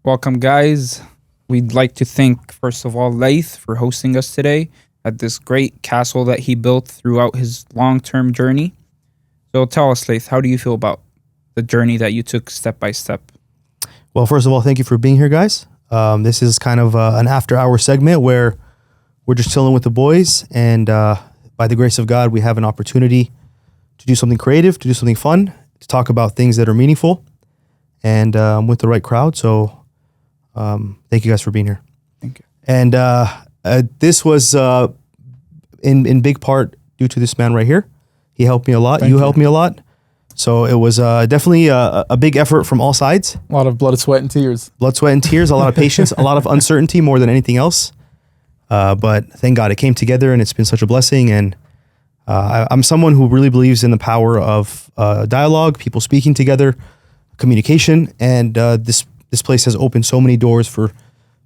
Welcome, guys. We'd like to thank, first of all, Laith for hosting us today at this great castle that he built throughout his long-term journey. So tell us, Laith, how do you feel about the journey that you took step by step? Well, first of all, thank you for being here, guys. This is kind of an after-hour segment where we're just chilling with the boys, and by the grace of God, we have an opportunity to do something creative, to do something fun, to talk about things that are meaningful, and with the right crowd. So thank you guys for being here. Thank you. And this was in big part due to this man right here. He helped me a lot. You helped me a lot. So it was definitely a big effort from all sides. A lot of blood, sweat, and tears. Blood, sweat, and tears, a lot of patience, a lot of uncertainty more than anything else. But thank God it came together, and it's been such a blessing. And I'm someone who really believes in the power of dialogue, people speaking together, communication. And this place has opened so many doors for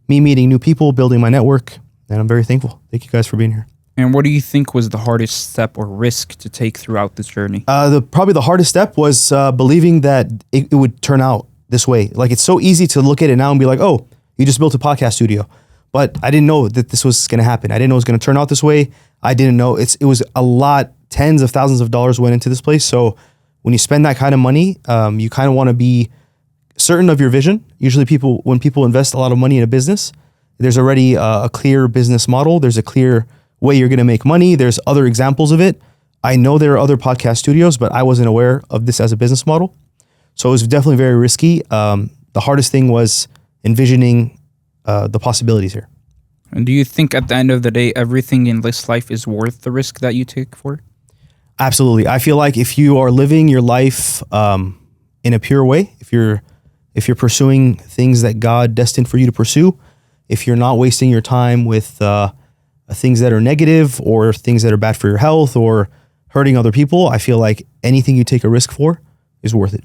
me meeting new people, building my network. And I'm very thankful. Thank you guys for being here. And what do you think was the hardest step or risk to take throughout this journey? Probably the hardest step was believing that it would turn out this way. Like, it's so easy to look at it now and be like, oh, you just built a podcast studio. But I didn't know that this was going to happen. I didn't know it was going to turn out this way. I didn't know it was a lot, tens of thousands of dollars went into this place. So when you spend that kind of money, you kind of want to be certain of your vision. Usually when people invest a lot of money in a business, there's already a clear business model. There's a clear way you're going to make money. There's other examples of it. I know there are other podcast studios, but I wasn't aware of this as a business model. So it was definitely very risky. The hardest thing was envisioning the possibilities here. And do you think at the end of the day, everything in this life is worth the risk that you take for? Absolutely. I feel like if you are living your life in a pure way, if you're pursuing things that God destined for you to pursue, if you're not wasting your time with things that are negative or things that are bad for your health or hurting other people, I feel like anything you take a risk for is worth it.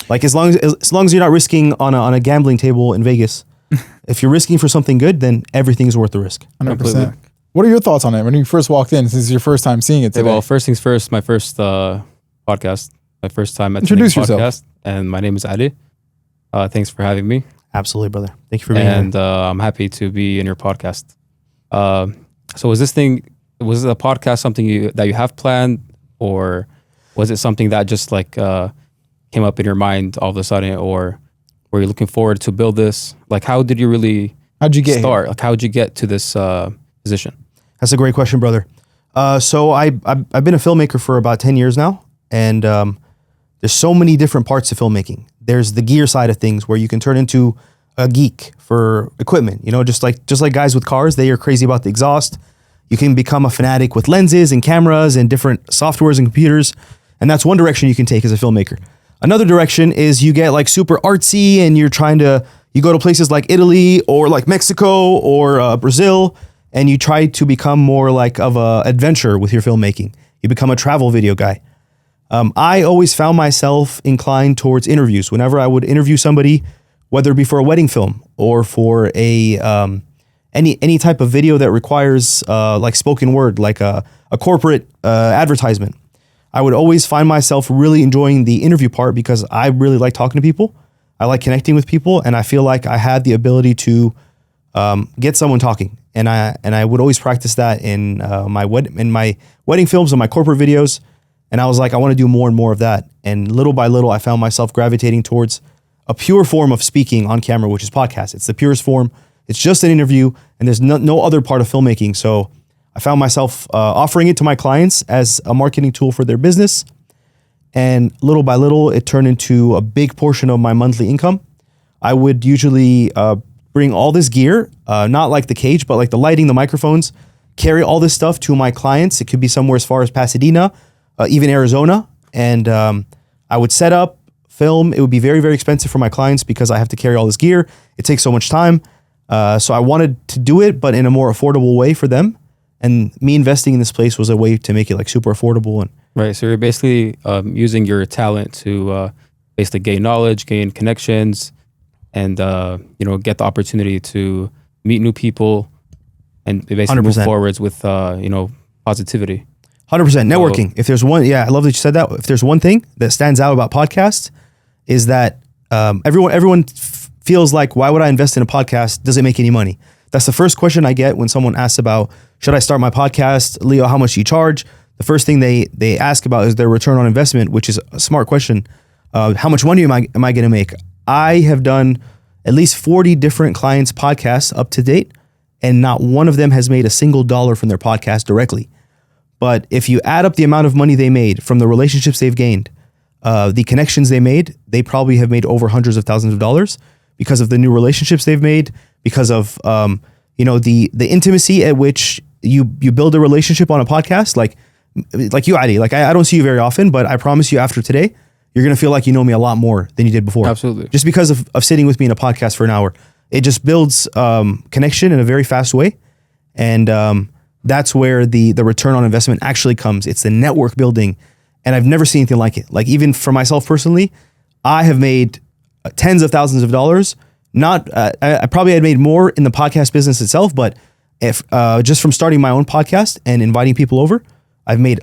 Like, as long as you're not risking on a gambling table in Vegas, if you're risking for something good, then everything's worth the risk. 100%. What are your thoughts on it when you first walked in? Since it's your first time seeing it today. Well, first things first, my first podcast, my first time at Introduce the podcast, yourself. And my name is Ali. Thanks for having me. Absolutely, brother. Thank you for being here. And I'm happy to be in your podcast. So was the podcast something that you have planned, or was it something that just like came up in your mind all of a sudden, or were you looking forward to build this? Like, how'd you get here? Like, how'd you get to this position? That's a great question, brother. So I've been a filmmaker for about 10 years now, and there's so many different parts of filmmaking. There's the gear side of things where you can turn into a geek for equipment. You know, just like guys with cars, they are crazy about the exhaust. You can become a fanatic with lenses and cameras and different softwares and computers, and that's one direction you can take as a filmmaker. Another direction is you get like super artsy, and you go to places like Italy or like Mexico or Brazil, and you try to become more like of a adventure with your filmmaking. You become a travel video guy. I always found myself inclined towards interviews. Whenever I would interview somebody, whether it be for a wedding film or for any type of video that requires like spoken word, like a corporate advertisement, I would always find myself really enjoying the interview part because I really like talking to people. I like connecting with people, and I feel like I had the ability to get someone talking. And I would always practice that in my wedding films and my corporate videos. And I was like, I want to do more and more of that. And little by little, I found myself gravitating towards a pure form of speaking on camera, which is podcast. It's the purest form. It's just an interview, and there's no other part of filmmaking. So I found myself offering it to my clients as a marketing tool for their business. And little by little, it turned into a big portion of my monthly income. I would usually bring all this gear, not like the cage, but like the lighting, the microphones, carry all this stuff to my clients. It could be somewhere as far as Pasadena, even Arizona. And I would set up, film. It would be very, very expensive for my clients because I have to carry all this gear. It takes so much time. So I wanted to do it, but in a more affordable way for them. And me investing in this place was a way to make it like super affordable. And Right. So you're basically using your talent to basically gain knowledge, gain connections, and get the opportunity to meet new people and basically 100%. move forwards with positivity. 100% networking. If there's one, I love that you said that. If there's one thing that stands out about podcasts, is that everyone feels like, why would I invest in a podcast? Does it make any money? That's the first question I get when someone asks about, should I start my podcast? Leo, how much do you charge? The first thing they ask about is their return on investment, which is a smart question. How much money am I going to make? I have done at least 40 different clients' podcasts up to date, and not one of them has made a single dollar from their podcast directly. But if you add up the amount of money they made from the relationships they've gained, the connections they made, they probably have made over hundreds of thousands of dollars because of the new relationships they've made, because of the intimacy at which you build a relationship on a podcast. Like you, Adi. Like I don't see you very often, but I promise you, after today, you're gonna feel like you know me a lot more than you did before. Absolutely. Just because of sitting with me in a podcast for an hour, it just builds connection in a very fast way, and that's where the return on investment actually comes. It's the network building, and I've never seen anything like it. Like, even for myself personally, I have made tens of thousands of dollars. Not, I probably had made more in the podcast business itself, but if just from starting my own podcast and inviting people over, I've made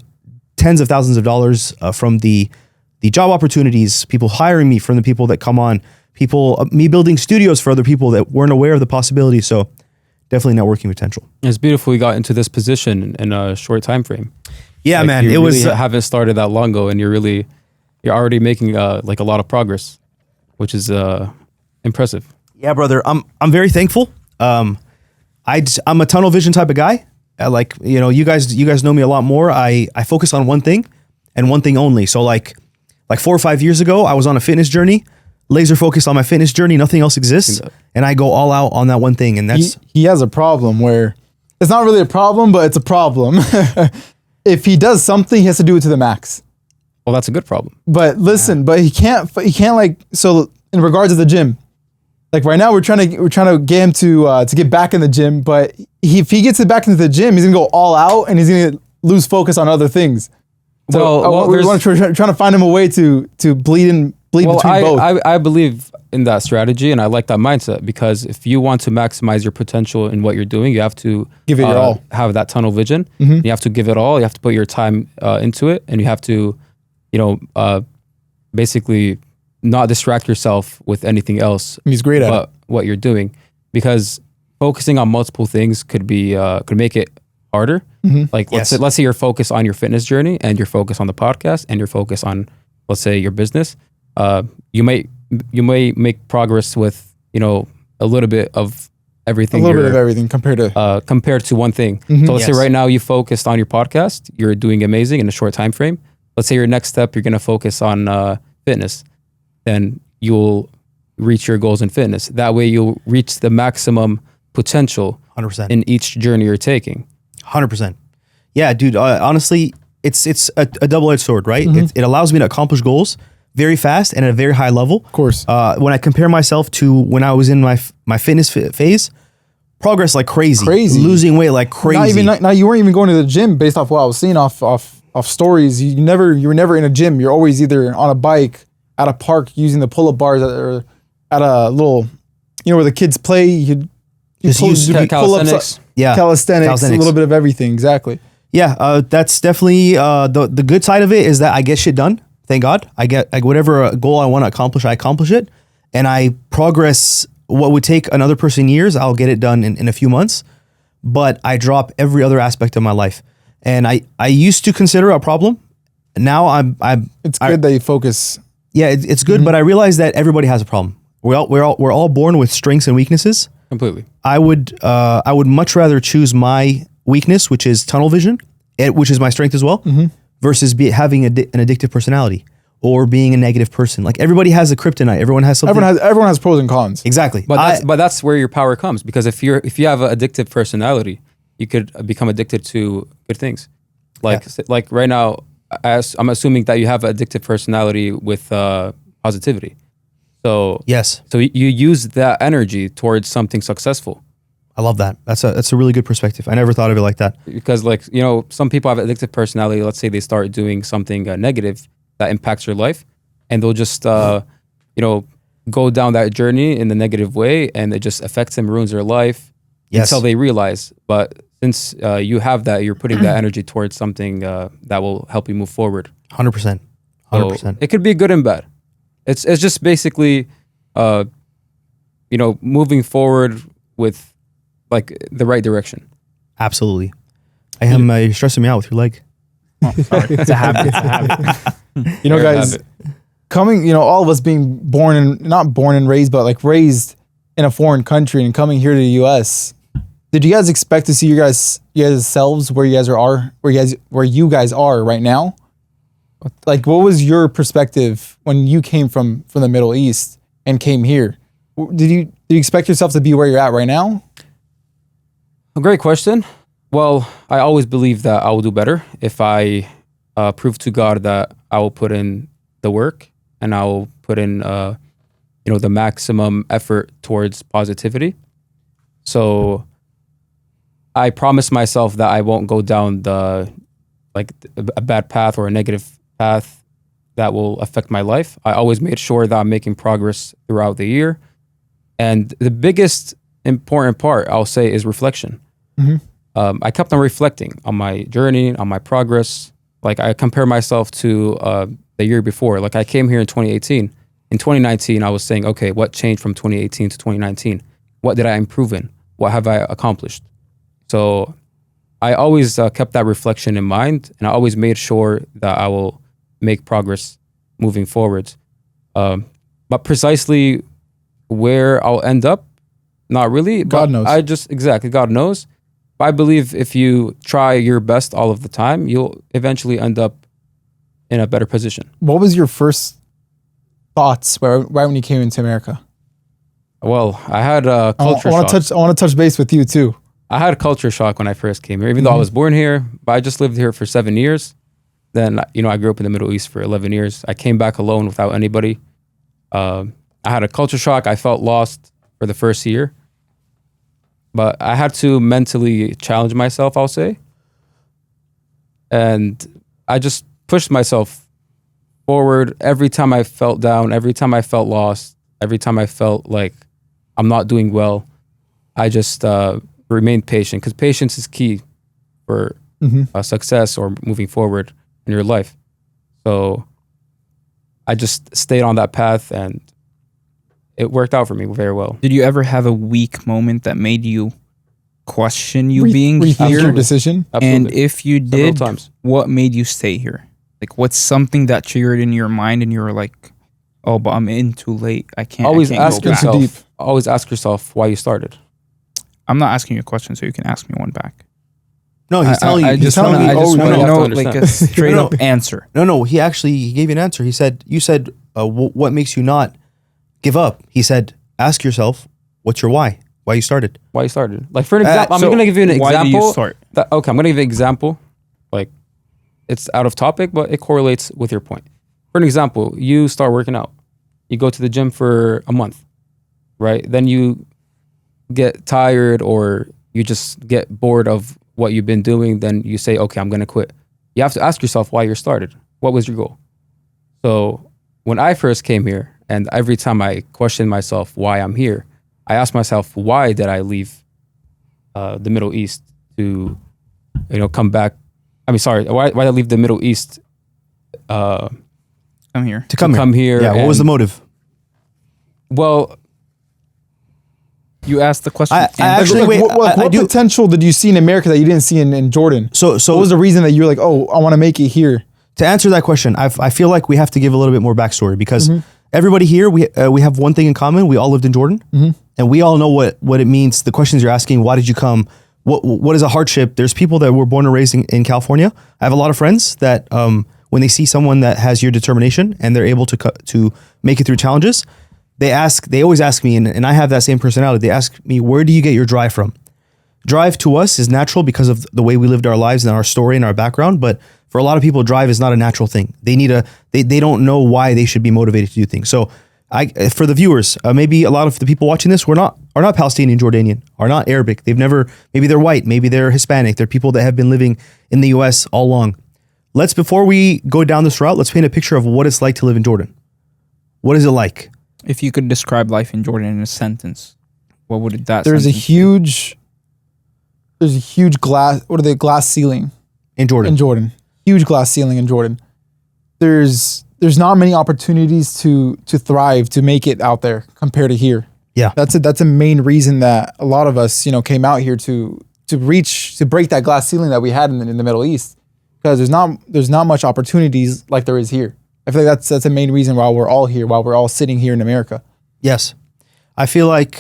tens of thousands of dollars from the job opportunities, people hiring me, from the people that come on, people, me building studios for other people that weren't aware of the possibility. So definitely networking potential. It's beautiful you got into this position in a short time frame. Yeah, Like, man, you it really was. haven't started that long ago, and you're already making like a lot of progress, which is impressive. Yeah, brother, I'm very thankful. I'm a tunnel vision type of guy. Like, you guys know me a lot more. I focus on one thing and one thing only. So like 4 or 5 years ago, I was on a fitness journey, laser focused on my fitness journey. Nothing else exists, and I go all out on that one thing. And that's He has a problem where it's not really a problem, but it's a problem. If he does something, he has to do it to the max. Well, that's a good problem. But listen, but he can't like, so in regards to the gym, like right now we're trying to get him to get back in the gym, but if he gets it back into the gym, he's gonna go all out and he's gonna lose focus on other things. So we're trying to find him a way to bleed between both. I believe in that strategy, and I like that mindset, because if you want to maximize your potential in what you're doing, you have to Give it your all. Have that tunnel vision. Mm-hmm. You have to give it all. You have to put your time into it, and you have to, basically not distract yourself with anything else. He's great at it. What you're doing, because focusing on multiple things could make it harder. Mm-hmm. Like Yes. let's say you're focused on your fitness journey, and you're focused on the podcast, and you're focused on, let's say, your business. You may make progress with a little bit of everything. A little bit of everything compared to one thing. Mhm. So let's say Yes. right now you focused on your podcast, you're doing amazing in a short time frame. Let's say your next step, you're going to focus on fitness, then you'll reach your goals in fitness. That way you'll reach the maximum potential 100%. in each journey you're taking. 100%. Yeah, dude. Honestly, it's a double-edged sword, right? It allows me to accomplish goals very fast and at a very high level. Of course. When I compare myself to when I was in my fitness phase, progress like crazy. Losing weight like crazy. Now you weren't even going to the gym based off what I was seeing off stories. You were never in a gym. You're always either on a bike, at a park, using the pull-up bars, or at a little, where the kids play. You Just use calisthenics. Yeah, calisthenics, a little bit of everything. Exactly. Yeah, that's definitely the good side of it is that I get shit done. Thank God. I get whatever goal I want to accomplish, I accomplish it, and I progress. What would take another person years, I'll get it done in a few months. But I drop every other aspect of my life, and I used to consider it a problem. Now It's good that you focus. Yeah, it's good, but I realize that everybody has a problem. We're all born with strengths and weaknesses. Completely. I would much rather choose my weakness, which is tunnel vision, which is my strength as well, versus having an addictive personality or being a negative person. Like, everybody has a kryptonite. Everyone has something. Everyone has pros and cons. Exactly. But that's where your power comes, because if you have an addictive personality, you could become addicted to good things. Like right now, I'm assuming that you have an addictive personality with positivity. So Yes, So you use that energy towards something successful, I love that. That's a really good perspective. I never thought of it like that. because some people have addictive personality. Let's say they start doing something negative that impacts your life, and they'll just go down that journey in the negative way, and it just affects them, ruins their life Yes. until they realize. But since you have that, you're putting that energy towards something that will help you move forward. 100%. So 100%. it could be good and bad. It's just basically moving forward with like the right direction. Absolutely. I am you're stressing me out with your leg. Oh, sorry. It's a habit. It's a habit. You know, Fair guys, habit. coming, all of us being not born and raised, but like raised in a foreign country and coming here to the U.S. Did you guys expect to see you guys selves where you guys are right now? Like, what was your perspective when you came from the Middle East and came here? Did you expect yourself to be where you're at right now? A great question. Well, I always believe that I will do better if I prove to God that I will put in the work and I will put in, the maximum effort towards positivity. So I promise myself that I won't go down a bad path or a negative path that will affect my life. I always made sure that I'm making progress throughout the year. And the biggest important part, I'll say, is reflection. Mhm. I kept on reflecting on my journey, on my progress. Like, I compare myself to the year before. Like, I came here in 2018. In 2019, I was saying, okay, what changed from 2018 to 2019? What did I improve in? What have I accomplished? So I always kept that reflection in mind, and I always made sure that I will make progress moving forward. But precisely where I'll end up, not really. God knows. God knows. But I believe if you try your best all of the time, you'll eventually end up in a better position. What was your first thoughts right when you came into America? Well, I had a culture shock. I want to touch base with you too. I had a culture shock when I first came here, even though I was born here, but I just lived here for 7 years. Then, I grew up in the Middle East for 11 years. I came back alone without anybody. I had a culture shock. I felt lost for the first year. But I had to mentally challenge myself, I'll say. And I just pushed myself forward every time I felt down, every time I felt lost, every time I felt like I'm not doing well. I just remained patient, because patience is key for success or moving forward in your life. So I just stayed on that path, and it worked out for me very well. Did you ever have a weak moment that made you question you Rethink being your here? decision. And Absolutely. if you Several did, times. what made you stay here? Like, what's something that triggered in your mind and you were like, oh, but I'm in too late. I can't Always I can't ask go back. yourself- yourself. Always ask yourself why you started. I'm not asking you a question, so you can ask me one back. No, he's telling you. I he's just telling want you. to you have to know understand. like a straight No, up answer. No, he gave you an answer. He said, you said, what makes you not give up? He said, ask yourself, what's your why? Why you started? Why you started? Like, for an example, I'm So going to give you an why example. do you start? Okay, I'm going to give you an example. Like, it's out of topic, but it correlates with your point. For an example, you start working out. You go to the gym for a month, right? Then you get tired, or you just get bored of what you've been doing. Then you say, okay, I'm going to quit. You have to ask yourself why you started. What was your goal? So when I first came here, and every time I question myself why I'm here, I ask myself, why did I leave the Middle East to, come back? I mean, sorry, why did I leave the Middle East I'm here. To come come here? Yeah, what was the and- motive? Well, You asked the question. I and- actually- wait, what I do- potential did you see in America that you didn't see in Jordan? So What was the reason that you're like, oh, I want to make it here? to answer that question, I feel like we have to give a little bit more backstory, because Mm-hmm. everybody here, we have one thing in common. We all lived in Jordan, Mm-hmm. and we all know what it means. The questions you're asking: why did you come? What is a hardship? There's people that were born and raised in California. I have a lot of friends that when they see someone that has your determination and they're able to make it through challenges, they always ask me, and I have that same personality. They ask me, where do you get your drive from? Drive to us is natural because of the way we lived our lives and our story and our background. But for a lot of people, drive is not a natural thing. They don't know why they should be motivated to do things. So for the viewers, maybe a lot of the people watching this are not Palestinian, Jordanian, are not Arabic. Maybe they're white, maybe they're Hispanic. They're people that have been living in the US all along. Before we go down this route, let's paint a picture of what it's like to live in Jordan. What is it like? if you could describe life in Jordan in a sentence, what would that? There's a sentence huge glass ceiling In Jordan. in Jordan. Huge glass ceiling in Jordan. There's not many opportunities to thrive, to make it out there compared to here. Yeah. That's a main reason that a lot of us, came out here to break that glass ceiling that we had in the Middle East, because there's not much opportunities like there is here. I feel like that's a main reason why we're all here, while we're all sitting here in America. Yes. I feel like,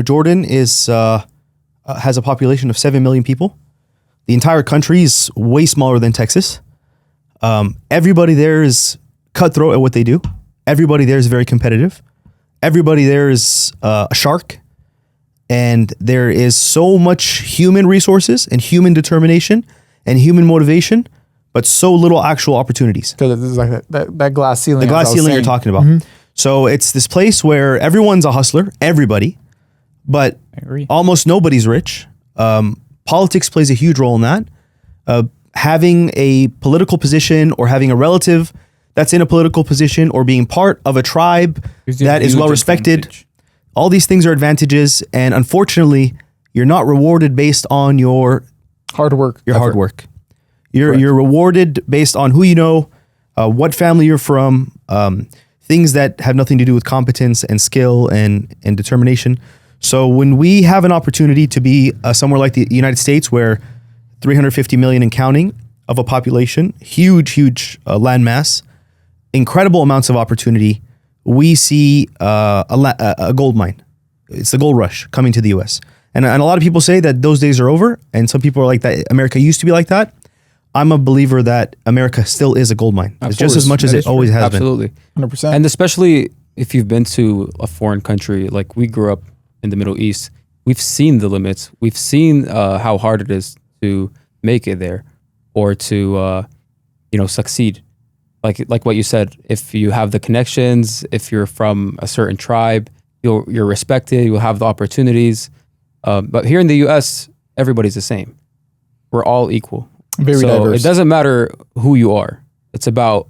Jordan has a population of 7 million people. The entire country is way smaller than Texas. Everybody there is cutthroat at what they do. Everybody there is very competitive. Everybody there is a shark. And there is so much human resources and human determination and human motivation, but so little actual opportunities. Because it's like that glass ceiling. The glass ceiling you're talking about. So it's this place where everyone's a hustler, everybody, but agree. almost nobody's rich. Politics plays a huge role in that. Having a political position or having a relative that's in a political position or being part of a tribe There's a that is huge well respected. advantage. All these things are advantages, and unfortunately, you're not rewarded based on your Hard work. hard effort. work. You're rewarded based on who you know, what family you're from, things that have nothing to do with competence and skill and determination. So when we have an opportunity to be somewhere like the United States, where 350 million and counting of a population, huge landmass, incredible amounts of opportunity, we see a gold mine. It's the gold rush coming to the U.S. And a lot of people say that those days are over, and some people are like that America used to be like that. I'm a believer that America still is a gold mine. Of It's just as course. much as That it is always true. has been. Absolutely. 100%. And especially if you've been to a foreign country, like we grew up in the Middle East, we've seen the limits. We've seen how hard it is to make it there, or to succeed. Like what you said, if you have the connections, if you're from a certain tribe, you're respected. You'll have the opportunities. But here in the U.S., everybody's the same. We're all equal. Very so diverse. it doesn't matter who you are. It's about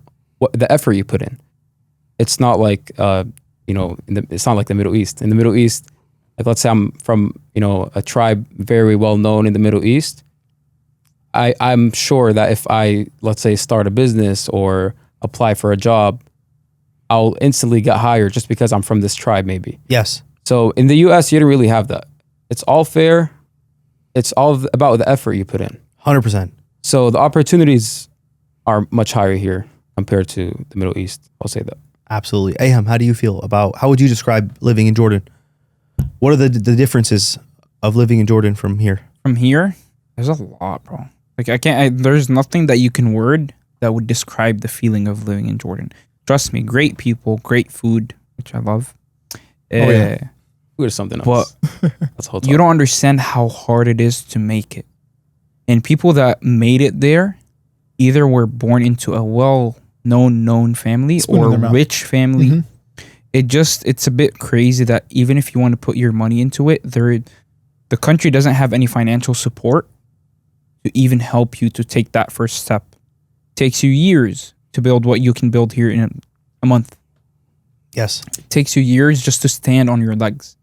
the effort you put in. It's not like it's not like the Middle East. In the Middle East, like let's say I'm from a tribe very well known in the Middle East. I'm sure that if I, let's say, start a business or apply for a job, I'll instantly get hired just because I'm from this tribe, maybe. Yes. So in the U.S., you didn't really have that. It's all fair. It's all about the effort you put in. 100%. So the opportunities are much higher here compared to the Middle East. I'll say that. Absolutely. Aham, how do you feel about, how would you describe living in Jordan? What are the differences of living in Jordan from here? From here, there's a lot, bro. Like there's nothing that you can word that would describe the feeling of living in Jordan. Trust me, great people, great food, which I love. yeah. Food is something else. But That's a whole you don't understand how hard it is to make it. And people that made it there either were born into a well-known family Spoon in or their mouth. rich family. It's a bit crazy that even if you want to put your money into it, the country doesn't have any financial support to even help you to take that first step. It takes you years to build what you can build here in a month. Yes. It takes you years just to stand on your legs.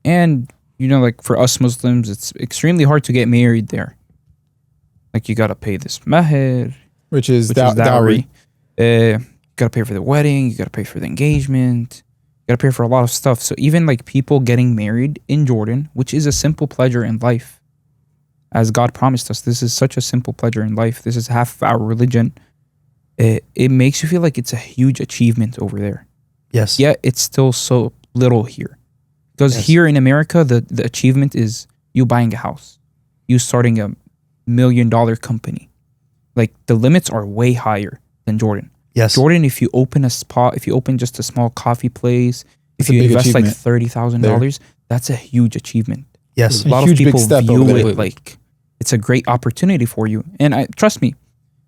And, like for us Muslims, it's extremely hard to get married there. Like you got to pay this maher, which is which dowry. is dowry. You got to pay for the wedding. You got to pay for the engagement. You got to pay for a lot of stuff. So even like people getting married in Jordan, which is a simple pleasure in life, as God promised us, this is such a simple pleasure in life. This is half of our religion. It makes you feel like it's a huge achievement over there. Yes. Yet it's still so little here. Because Yes. here in America, the achievement is you buying a house, you starting a $1 million company. Like the limits are way higher than Jordan. Yes. Jordan, if you open a spot, if you open just a small coffee place, It's if a you big invest like achievement $30,000, that's a huge achievement. Yes. A lot huge of big people step view over it there. like it's a great opportunity for you. And trust me,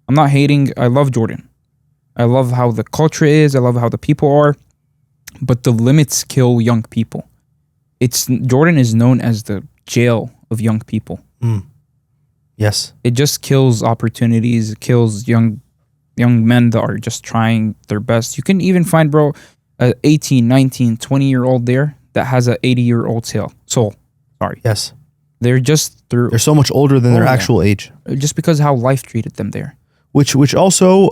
I'm not hating. I love Jordan. I love how the culture is. I love how the people are. But the limits kill young people. Jordan is known as the jail of young people. Yes. It just kills opportunities. It kills young men that are just trying their best. You can even find, bro, a 18, 19, 20-year-old there that has a 80-year-old soul. Sorry. Yes. They're They're so much older than their Oh, yeah. actual age. just because how life treated them there. Which also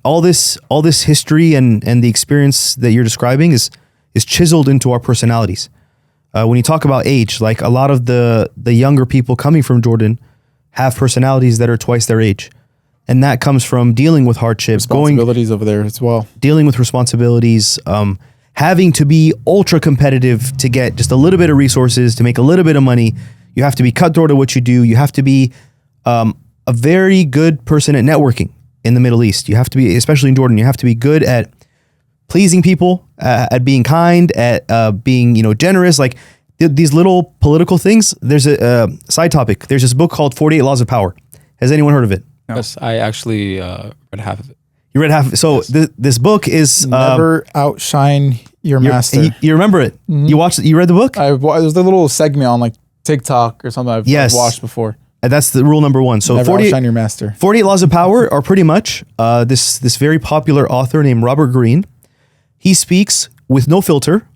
all this history and the experience that you're describing is is chiseled into our personalities. When you talk about age, like a lot of the younger people coming from Jordan have personalities that are twice their age. And that comes from dealing with hardships, Responsibilities over there as well. dealing with responsibilities, having to be ultra competitive to get just a little bit of resources, to make a little bit of money. You have to be cutthroat at what you do. You have to be a very good person at networking in the Middle East. You have to be, especially in Jordan, you have to be good at pleasing people, at being kind, at being, generous. Like these little political things. There's a side topic. There's this book called 48 Laws of Power. Has anyone heard of it? No. Yes, I actually read half of it. You read half. So this book is Never outshine your master. You remember it? You watched it? You read the book? There's a little segment on like TikTok or something I've watched before. And that's the rule number 1. So Never outshine your master. 48 Laws of Power are pretty much this very popular author named Robert Greene. He speaks with no filter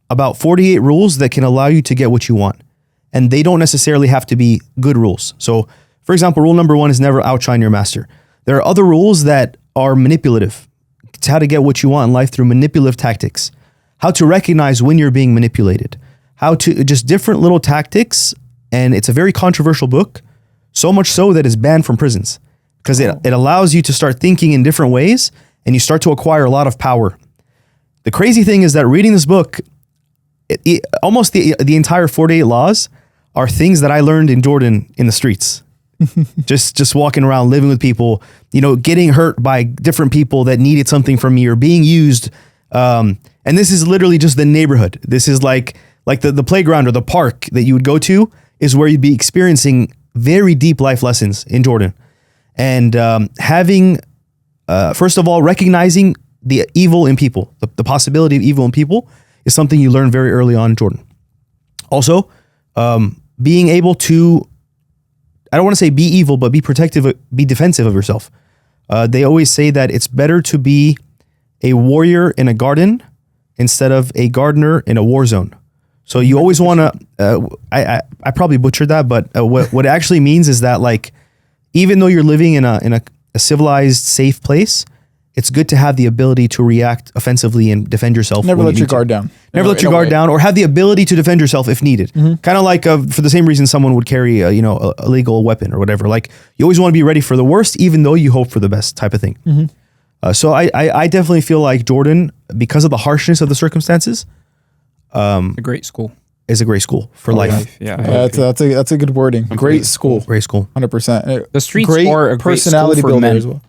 about 48 rules that can allow you to get what you want. And they don't necessarily have to be good rules. So, for example, rule number 1 is never outshine your master. There are other rules that are manipulative. It's how to get what you want in life through manipulative tactics. How to recognize when you're being manipulated. How to just different little tactics. And it's a very controversial book. So much so that it's banned from prisons. Because it allows you to start thinking in different ways and you start to acquire a lot of power. The crazy thing is that reading this book, almost the entire 48 laws are things that I learned in Jordan in the streets. just walking around, living with people, getting hurt by different people that needed something from me or being used. And this is literally just the neighborhood. This is like the playground or the park that you would go to is where you'd be experiencing very deep life lessons in Jordan. And having, first of all, recognizing the evil in people, the possibility of evil in people is something you learn very early on in Jordan. Also, being able to, I don't want to say be evil, but be protective, be defensive of yourself. They always say that it's better to be a warrior in a garden instead of a gardener in a war zone. So you always want to, I probably butchered that, but what it actually means is that like, even though you're living in a civilized, safe place, it's good to have the ability to react offensively and defend yourself. Never let your guard down. Never let your guard down, or have the ability to defend yourself if needed. Kind of like for the same reason someone would carry a illegal weapon or whatever. Like you always want to be ready for the worst, even though you hope for the best type of thing. So I definitely feel like Jordan, because of the harshness of the circumstances, A great school. is a great school for life. Yeah. That's a good wording. Great school. Great school. 100%. The streets great are a great personality school for builder men. as well.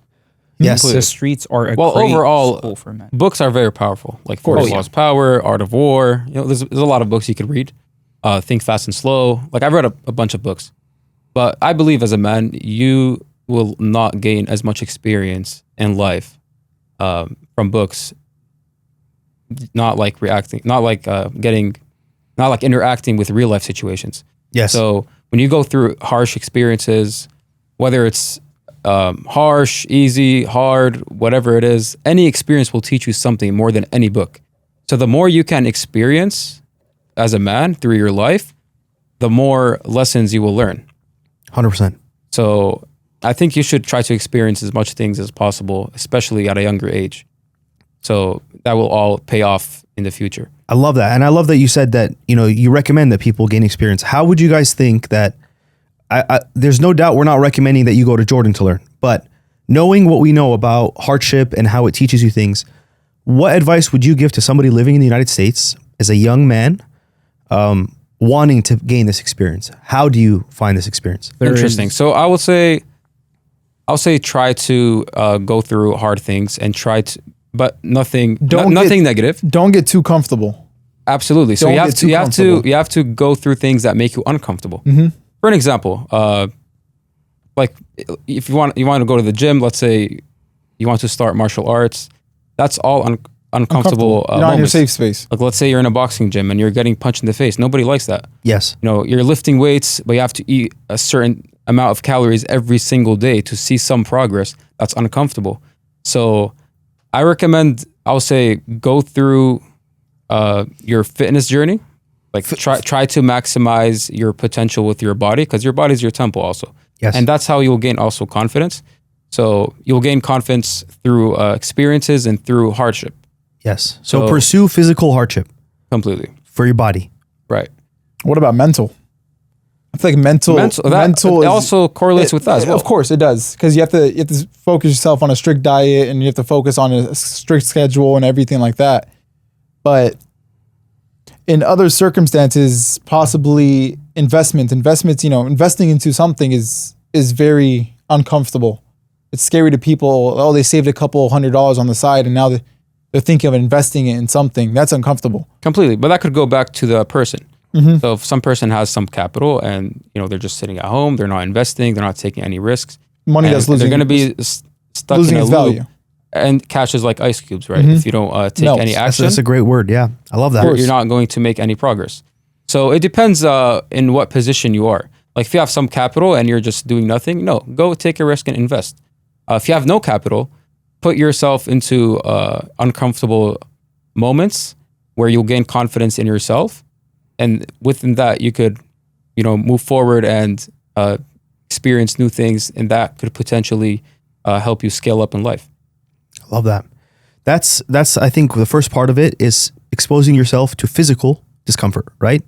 Yes. The streets are a Well, great overall, school for men. books are very powerful. Like 48 Laws of Power, Art of War. There's a lot of books you could read. Think Fast and Slow. Like I've read a bunch of books, but I believe as a man, you will not gain as much experience in life from books. Not like reacting, not like interacting with real life situations. Yes. So when you go through harsh experiences, whether it's harsh, easy, hard, whatever it is, any experience will teach you something more than any book. So the more you can experience as a man through your life, the more lessons you will learn. 100%. So I think you should try to experience as much things as possible, especially at a younger age. So that will all pay off in the future. I love that. And I love that you said that, you recommend that people gain experience. How would you guys think that, there's no doubt we're not recommending that you go to Jordan to learn, but knowing what we know about hardship and how it teaches you things, what advice would you give to somebody living in the United States as a young man, wanting to gain this experience? How do you find this experience? Interesting. So I'll say try to go through hard things and but nothing negative. Don't get too comfortable. Absolutely. So Don't you have get to too comfortable. you have to go through things that make you uncomfortable. For an example, like if you want to go to the gym, let's say you want to start martial arts, that's all uncomfortable You're not in your moments. safe space. Like let's say you're in a boxing gym and you're getting punched in the face. Nobody likes that. Yes. You're lifting weights, but you have to eat a certain amount of calories every single day to see some progress. That's uncomfortable. So I recommend, I'll say, go through your fitness journey. Like try to maximize your potential with your body, because your body is your temple also. Yes. And that's how you'll gain also confidence. So you'll gain confidence through experiences and through hardship. Yes. So So- pursue physical hardship. Completely. for your body. Right. What about mental? I feel like mental It also correlates with that as well. Of course, it does, because you have to focus yourself on a strict diet, and you have to focus on a strict schedule and everything like that. But in other circumstances, possibly investments, investing into something is very uncomfortable. It's scary to people. Oh, they saved a couple $100 on the side, and now they're thinking of investing it in something. That's uncomfortable. Completely. But that could go back to the person. So if some person has some capital and they're just sitting at home, they're not investing, they're not taking any risks. Money that's losing. They're going to be stuck losing in a its loop. value. And cash is like ice cubes, right? If you don't take Melts. any action, That's a great word. Yeah, I love that. you're not going to make any progress. So it depends in what position you are. Like if you have some capital and you're just doing nothing, no, go take a risk and invest. If you have no capital, put yourself into uncomfortable moments where you'll gain confidence in yourself. And within that, you could, move forward and experience new things, and that could potentially help you scale up in life. I love that. That's I think the first part of it is exposing yourself to physical discomfort, right?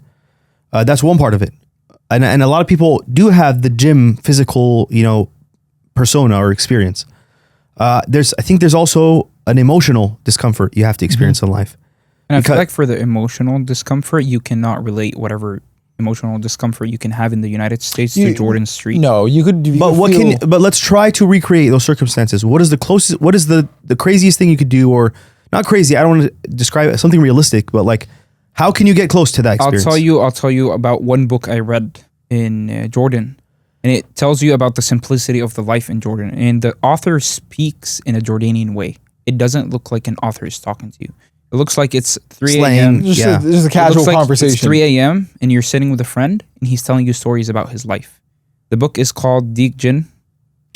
That's one part of it. And a lot of people do have the gym physical, persona or experience. I think there's also an emotional discomfort you have to experience in life. And I feel like for the emotional discomfort, you cannot relate whatever emotional discomfort you can have in the United States to Jordan Street. No, you could. But let's try to recreate those circumstances. What is the closest? What is the craziest thing you could do, or not crazy? I don't want to describe it as something realistic, but like, how can you get close to that experience? I'll tell you about one book I read in Jordan, and it tells you about the simplicity of the life in Jordan. And the author speaks in a Jordanian way. It doesn't look like an author is talking to you. It looks like it's 3 a.m. Just a casual conversation. It's 3 a.m. and you're sitting with a friend and he's telling you stories about his life. The book is called Deek Jin.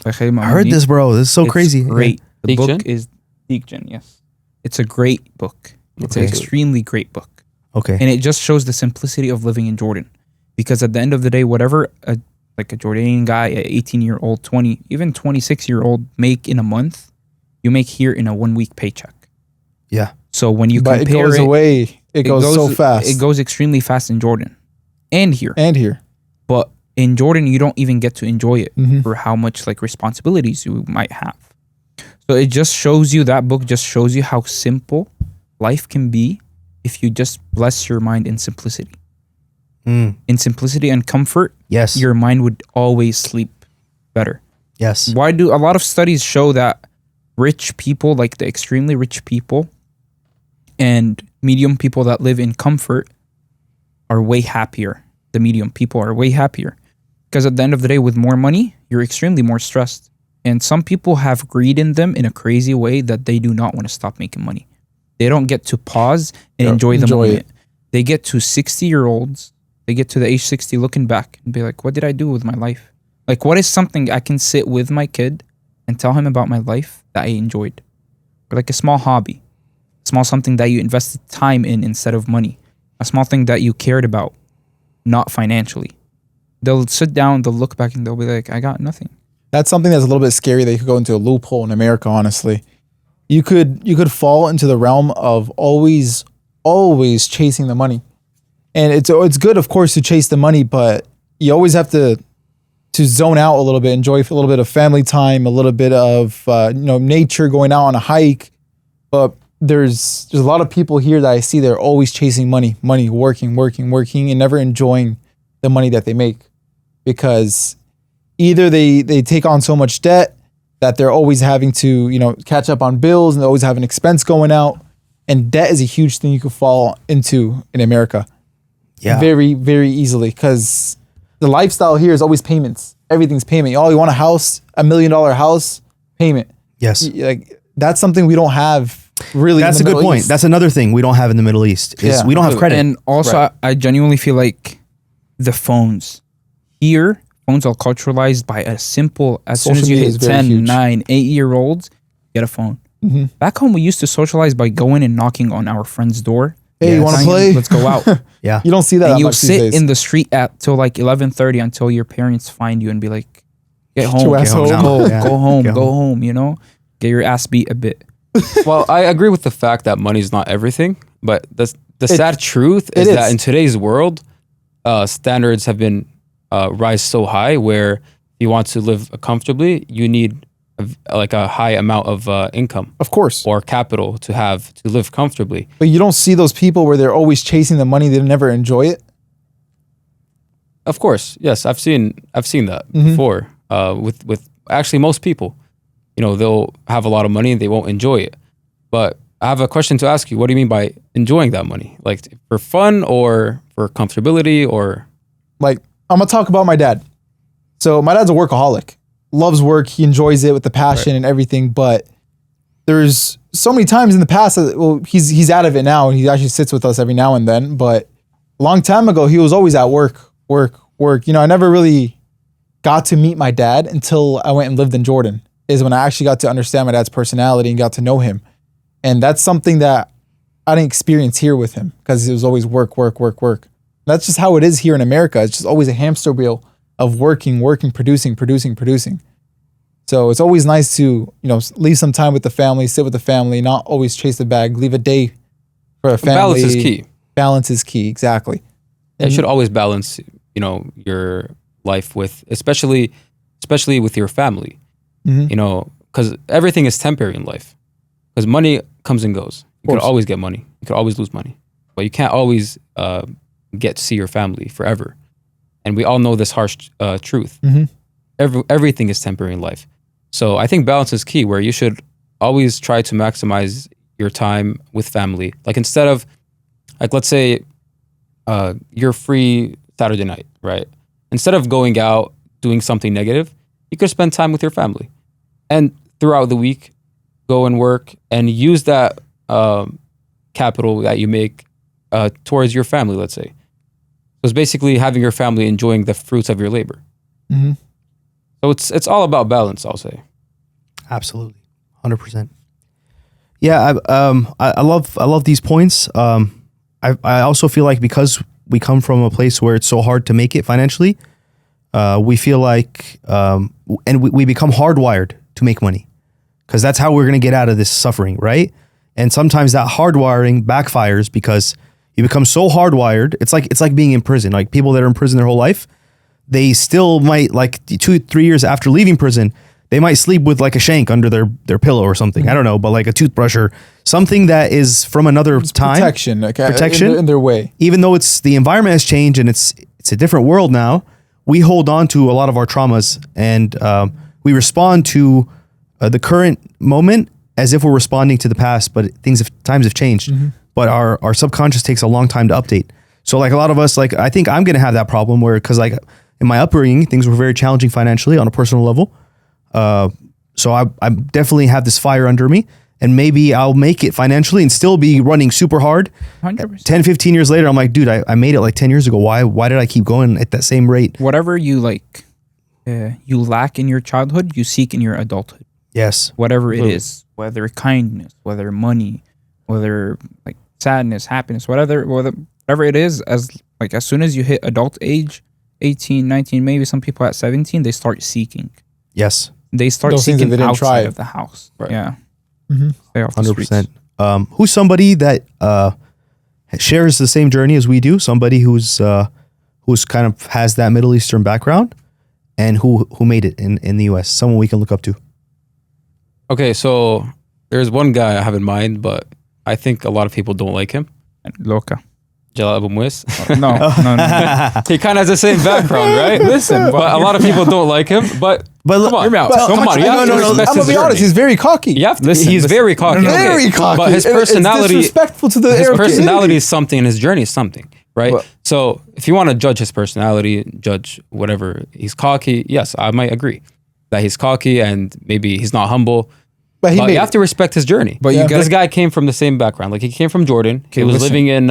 I heard this, bro. This is so crazy. Great. The Deek book Jin? is Deek Jin, yes. It's a great book. It's an Okay. extremely great book. Okay. And it just shows the simplicity of living in Jordan. Because at the end of the day, whatever a Jordanian guy, an 18-year-old, 20, even 26-year-old make in a month, you make here in a 1 week paycheck. Yeah. So when you But it compare goes away. It goes so fast. It goes extremely fast in Jordan and here. And here. But in Jordan, you don't even get to enjoy it Mm-hmm. for how much responsibilities you might have. So it just shows you, that book just shows you how simple life can be if you just bless your mind in simplicity. Mm. In simplicity and comfort, Yes. your mind would always sleep better. Yes. Why do a lot of studies show that rich people, like the extremely rich people and medium people that live in comfort, are way happier? The medium people are way happier because at the end of the day, with more money, you're extremely more stressed. And some people have greed in them in a crazy way that they do not want to stop making money. They don't get to pause and enjoy the moment. it. They get to 60-year-olds, they get to the age 60 looking back and be like, what did I do with my life? Like, what is something I can sit with my kid and tell him about my life that I enjoyed? Or like a small hobby, small something that you invested time in instead of money, a small thing that you cared about, not financially. They'll sit down, they'll look back and they'll be like, I got nothing. That's something that's a little bit scary that you could go into a loophole in America, honestly. You could fall into the realm of always chasing the money. And it's good, of course, to chase the money, but you always have to zone out a little bit, enjoy a little bit of family time, a little bit of nature, going out on a hike. But there's a lot of people here that I see, they're always chasing money, working, and never enjoying the money that they make, because either they take on so much debt that they're always having to catch up on bills, and they always have an expense going out. And debt is a huge thing you could fall into in America. Yeah. Very, very easily, because the lifestyle here is always payments. Everything's payment. Oh, you want a house, $1 million house, payment. Yes. Like, that's something we don't have really. That's a in the good Middle point. East. That's another thing we don't have in the Middle East. Is Yeah. we don't have credit. And also, Right. I genuinely feel like the phones here, phones are culturalized by a simple, as soon Social as you media is hit very 10, huge. 9, 8-year-olds, get a phone. Mm-hmm. Back home, we used to socialize by going and knocking on our friend's door. Hey, Yeah, you want to telling play? them, let's go out. yeah. You don't see that And that you'll much these sit days. in the street till like 11:30 until your parents find you and be like, get home, your ass go, home. go, Yeah. go home, Get go home. home, get your ass beat a bit. Well, I agree with the fact that money is not everything, but the sad truth it is is. that in today's world, standards have been rise so high where if you want to live comfortably, you need a high amount of income Of course. or capital to live comfortably. But you don't see those people where they're always chasing the money, they never enjoy it. Of course, yes, I've seen that before. With actually most people, they'll have a lot of money and they won't enjoy it. But I have a question to ask you. What do you mean by enjoying that money? Like for fun or for comfortability or? Like, I'm gonna talk about my dad. So my dad's a workaholic, loves work. He enjoys it with the passion and everything. But there's so many times in the past that, well, he's out of it now and he actually sits with us every now and then. But a long time ago, he was always at work. I never really got to meet my dad until I went and lived in Jordan, is when I actually got to understand my dad's personality and got to know him. And that's something that I didn't experience here with him because it was always work. That's just how it is here in America. It's just always a hamster wheel of working, producing. So it's always nice to, leave some time with the family, sit with the family, not always chase the bag, leave a day for the family. Balance is key. Balance is key, exactly. You should always balance, your life with, especially with your family, because everything is temporary in life. Because money comes and goes. You could always get money. You could always lose money, but you can't always get to see your family forever. And we all know this harsh truth. Everything is temporary in life. So I think balance is key, where you should always try to maximize your time with family. Like instead of, let's say you're free Saturday night, right? Instead of going out doing something negative, you could spend time with your family. And throughout the week, go and work and use that capital that you make towards your family, let's say. So it's basically having your family enjoying the fruits of your labor. So it's all about balance, I'll say. Absolutely, 100%. Yeah, I love these points. I also feel like because we come from a place where it's so hard to make it financially, we feel like, and we become hardwired to make money, because that's how we're going to get out of this suffering, right? And sometimes that hardwiring backfires because you become so hardwired. It's like being in prison. Like people that are in prison their whole life, they still might, like 2-3 years after leaving prison, they might sleep with like a shank under their pillow or something. I don't know, but like a toothbrush or something that is from another time. Protection. Protection in their way. Even though the environment has changed and it's a different world now, we hold on to a lot of our traumas and we respond to the current moment as if we're responding to the past, but times have changed. But our subconscious takes a long time to update. So like a lot of us, like I think I'm gonna have that problem where, because like in my upbringing, things were very challenging financially on a personal level. So I definitely have this fire under me, and maybe I'll make it financially and still be running super hard. 100%. 10, 15 years later, I'm like, dude, I made it like 10 years ago. Why did I keep going at that same rate? Whatever you you lack in your childhood, you seek in your adulthood. Yes. Whatever it is, whether kindness, whether money, whether like sadness, happiness, whatever it is, as soon as you hit adult age, 18, 19, maybe some people at 17, they start seeking. Yes. They start Those things that seeking they didn't outside try. of the house. Right. Yeah. Stay off the 100%. streets. Who's somebody that shares the same journey as we do? Somebody who's kind of has that Middle Eastern background and who made it in the US? Someone we can look up to. Okay, so there's one guy I have in mind, but I think a lot of people don't like him. Loca. Jalal Abu Muis. No. He kind of has the same background, right? Listen, But a lot of people don't like him. But But come on, hear me out. come on. You have to respect I'm his gonna be honest. journey. He's very cocky. You have to, Listen, he's listen. very cocky. Very cocky. But his personality, It's disrespectful to the his Arab personality community. is something, and his journey is something, right? But- So if you want to judge his personality, judge whatever, he's cocky. Yes, I might agree that he's cocky and maybe he's not humble. But he But made you have to respect his journey. But you Yeah. gotta- This guy came from the same background. Like he came from Jordan. He was listen. living in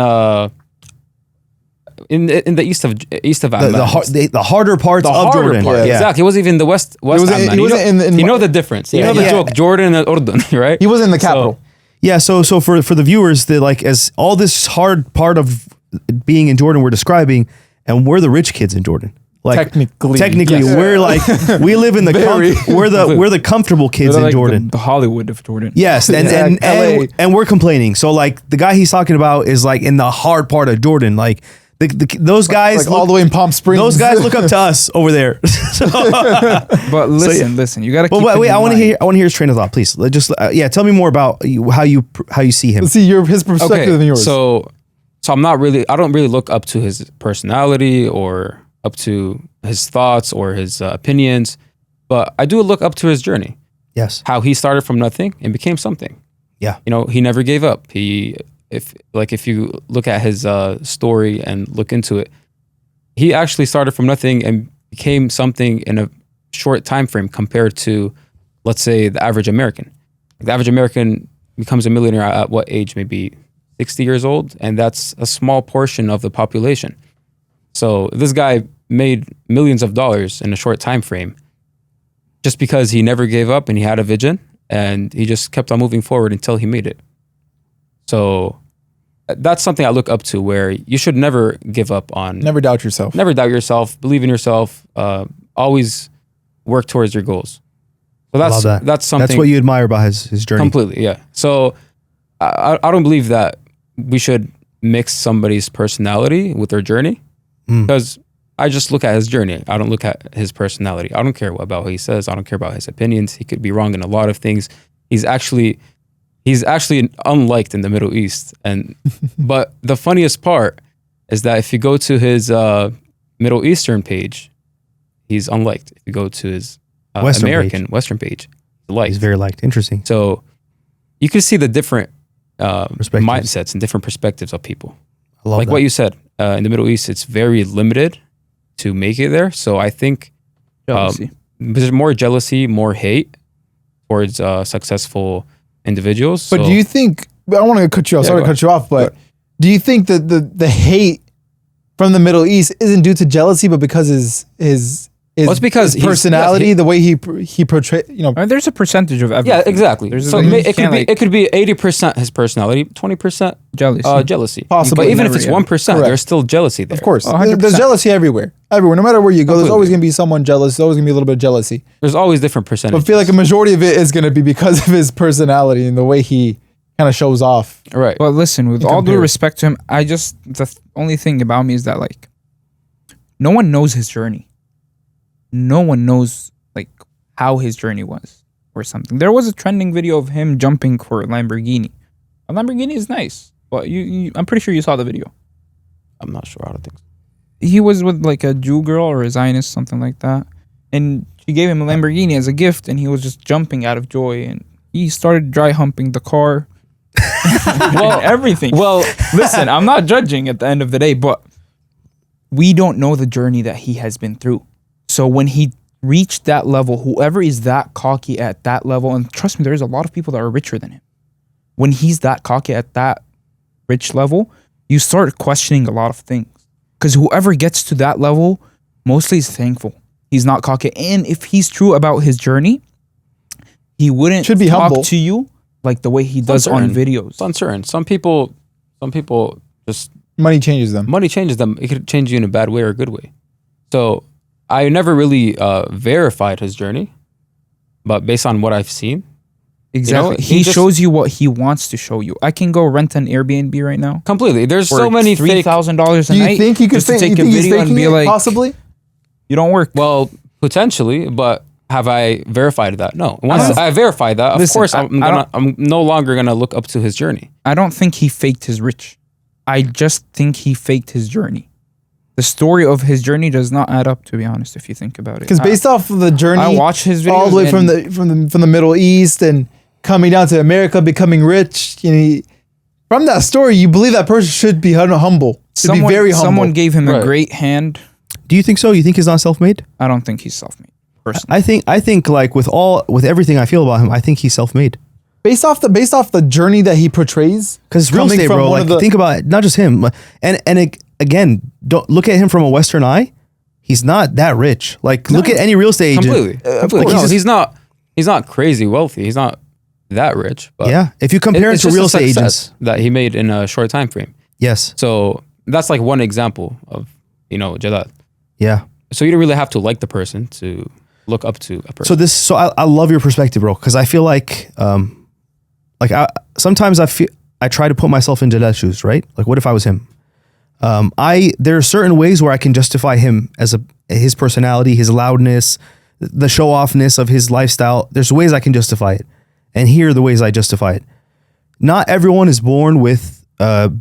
the east of Amman. The harder parts The of harder Jordan. part. Yeah. Exactly. He wasn't even the west wasn't- Amman. he wasn't in you know the difference. You Yeah, know the yeah. joke. Jordan and Urdun, right? He wasn't in the capital. Yeah, so for the viewers, that like as all this hard part of being in Jordan we're describing, and we're the rich kids in Jordan. Like Technically, yes. we're like we live in the Very. we're the comfortable kids They're in like Jordan. the Hollywood of Jordan. Yes, and, LA. and we're complaining. So like the guy he's talking about is like in the hard part of Jordan. Like those guys like all the way in Palm Springs. those guys look up to us over there. So, But listen, you gotta. but keep wait, in I want to mind. hear his train of thought, please. Tell me more about how you see him. Let's see his perspective and yours. So I don't really look up to his personality or up to his thoughts or his opinions, but I do look up to his journey. Yes. How he started from nothing and became something. Yeah. You know, he never gave up. If you look at his story and look into it, he actually started from nothing and became something in a short time frame compared to, let's say, the average American. The average American becomes a millionaire at what age? Maybe 60 years old, and that's a small portion of the population. So this guy made millions of dollars in a short time frame just because he never gave up and he had a vision and he just kept on moving forward until he made it. So that's something I look up to, where you should never give up on. Never doubt yourself. Never doubt yourself. Believe in yourself. Always work towards your goals. So I love that. that's something. That's what you admire about his journey. Completely, yeah. So I don't believe that we should mix somebody's personality with their journey, because I just look at his journey. I don't look at his personality. I don't care about what he says. I don't care about his opinions. He could be wrong in a lot of things. He's actually unliked in the Middle East. And but the funniest part is that if you go to his Middle Eastern page, he's unliked. If you go to his Western page, liked. He's very liked. Interesting. So you can see the different mindsets and different perspectives of people. I love like that. what you said, in the Middle East, it's very limited to make it there. So I think Jealousy. there's more jealousy, more hate towards successful individuals. But So- do you think? I don't want to cut you off. Yeah, Sorry go to cut you off. But do you think that the hate from the Middle East isn't due to jealousy, but because his Well, it's because his he's- personality, yeah, the way he portray, There's a percentage of everything. Yeah, exactly. There's So you it can't, it could be 80% his personality, 20% jealousy. jealousy. Possibly. But even if Never, it's yeah. 1%, Correct. there's still jealousy there. of course, 100%. there's jealousy everywhere. No matter where you go, there's Completely. always gonna be someone jealous. There's always gonna be a little bit of jealousy. There's always different But percentages. I feel like a majority of it is gonna be because of his personality and the way he kind of shows off. right. But listen, with You all due compare. respect to him, the only thing about me is that like no one knows his journey. No one knows like how his journey was or something. There was a trending video of him jumping for a Lamborghini. A Lamborghini is nice, but I'm pretty sure you saw the video. I'm not sure. I don't think so. He was with like a Jew girl or a Zionist, something like that, and she gave him a Lamborghini as a gift, and he was just jumping out of joy, and he started dry humping the car. Well, Everything. Well, Listen, I'm not judging at the end of the day, but we don't know the journey that he has been through. So when he reached that level, whoever is that cocky at that level, and trust me, there's a lot of people that are richer than him. When he's that cocky at that rich level, you start questioning a lot of things. Because whoever gets to that level mostly is thankful. He's not cocky. And if he's true about his journey, he wouldn't Should be talk humble. to you like the way he does on uncertain. videos. It's uncertain. Some people just Money changes them. money changes them. It could change you in a bad way or a good way. So I never really verified his journey, but based on what I've seen, Exactly. he he just- shows you what he wants to show you. I can go rent an Airbnb right now. completely. There's for so many fake. $3,000 a Do you night. think he could just to fake? You take a think he's video and faking be it? like, Possibly. you don't work. Well, potentially, but have I verified that? No. Once don't- I verified that, of Listen, course, I I'm no longer gonna look up to his journey. I don't think he faked his rich. I just think he faked his journey. The story of his journey does not add up, to be honest, if you think about it. Because based off of the journey, I watch his videos all the way from and- the Middle East and coming down to America, becoming rich. From that story, you believe that person should be humble. Should be very humble. Someone gave him Right. a great hand. Do you think so? You think he's not self-made? I don't think he's self-made. Personally. I think like with everything I feel about him, I think he's self-made. based off the journey that he portrays. Because real coming estate, from bro. one Like of the- think about it, not just him, again, don't look at him from a Western eye. He's not that rich. Like look at any real estate agent. Completely. of Completely. course. No, he's not crazy wealthy. He's not that rich. But Yeah, if you compare him it's to just real a estate success agents, that he made in a short time frame. yes, So that's like one example of Jalal. yeah, So you don't really have to like the person to look up to a person. So I love your perspective, bro, because I feel like sometimes I try to put myself in Jalal's shoes, right? Like, what if I was him? There are certain ways where I can justify him as his personality, his loudness, the show offness of his lifestyle. There's ways I can justify it, and here are the ways I justify it. Not everyone is born with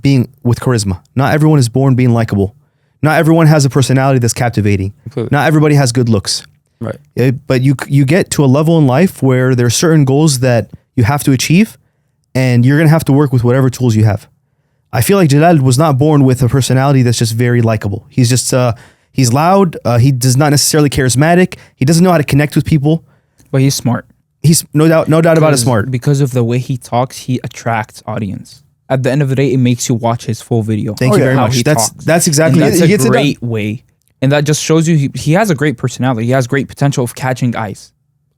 being with charisma. Not everyone is born being likable. Not everyone has a personality that's captivating. Completely. Not everybody has good looks. Right. But you get to a level in life where there are certain goals that you have to achieve, and you're gonna have to work with whatever tools you have. I feel like Jalal was not born with a personality that's just very likable. He's just he's loud. He does not necessarily charismatic. He doesn't know how to connect with people. But he's smart. He's no doubt about it, Because- smart. Because of the way he talks, he attracts audience. At the end of the day, it makes you watch his full video. Thank you very How much. he That's talks. that's And exactly that's He a gets it done. great way. And that just shows you he has a great personality. He has great potential of catching eyes.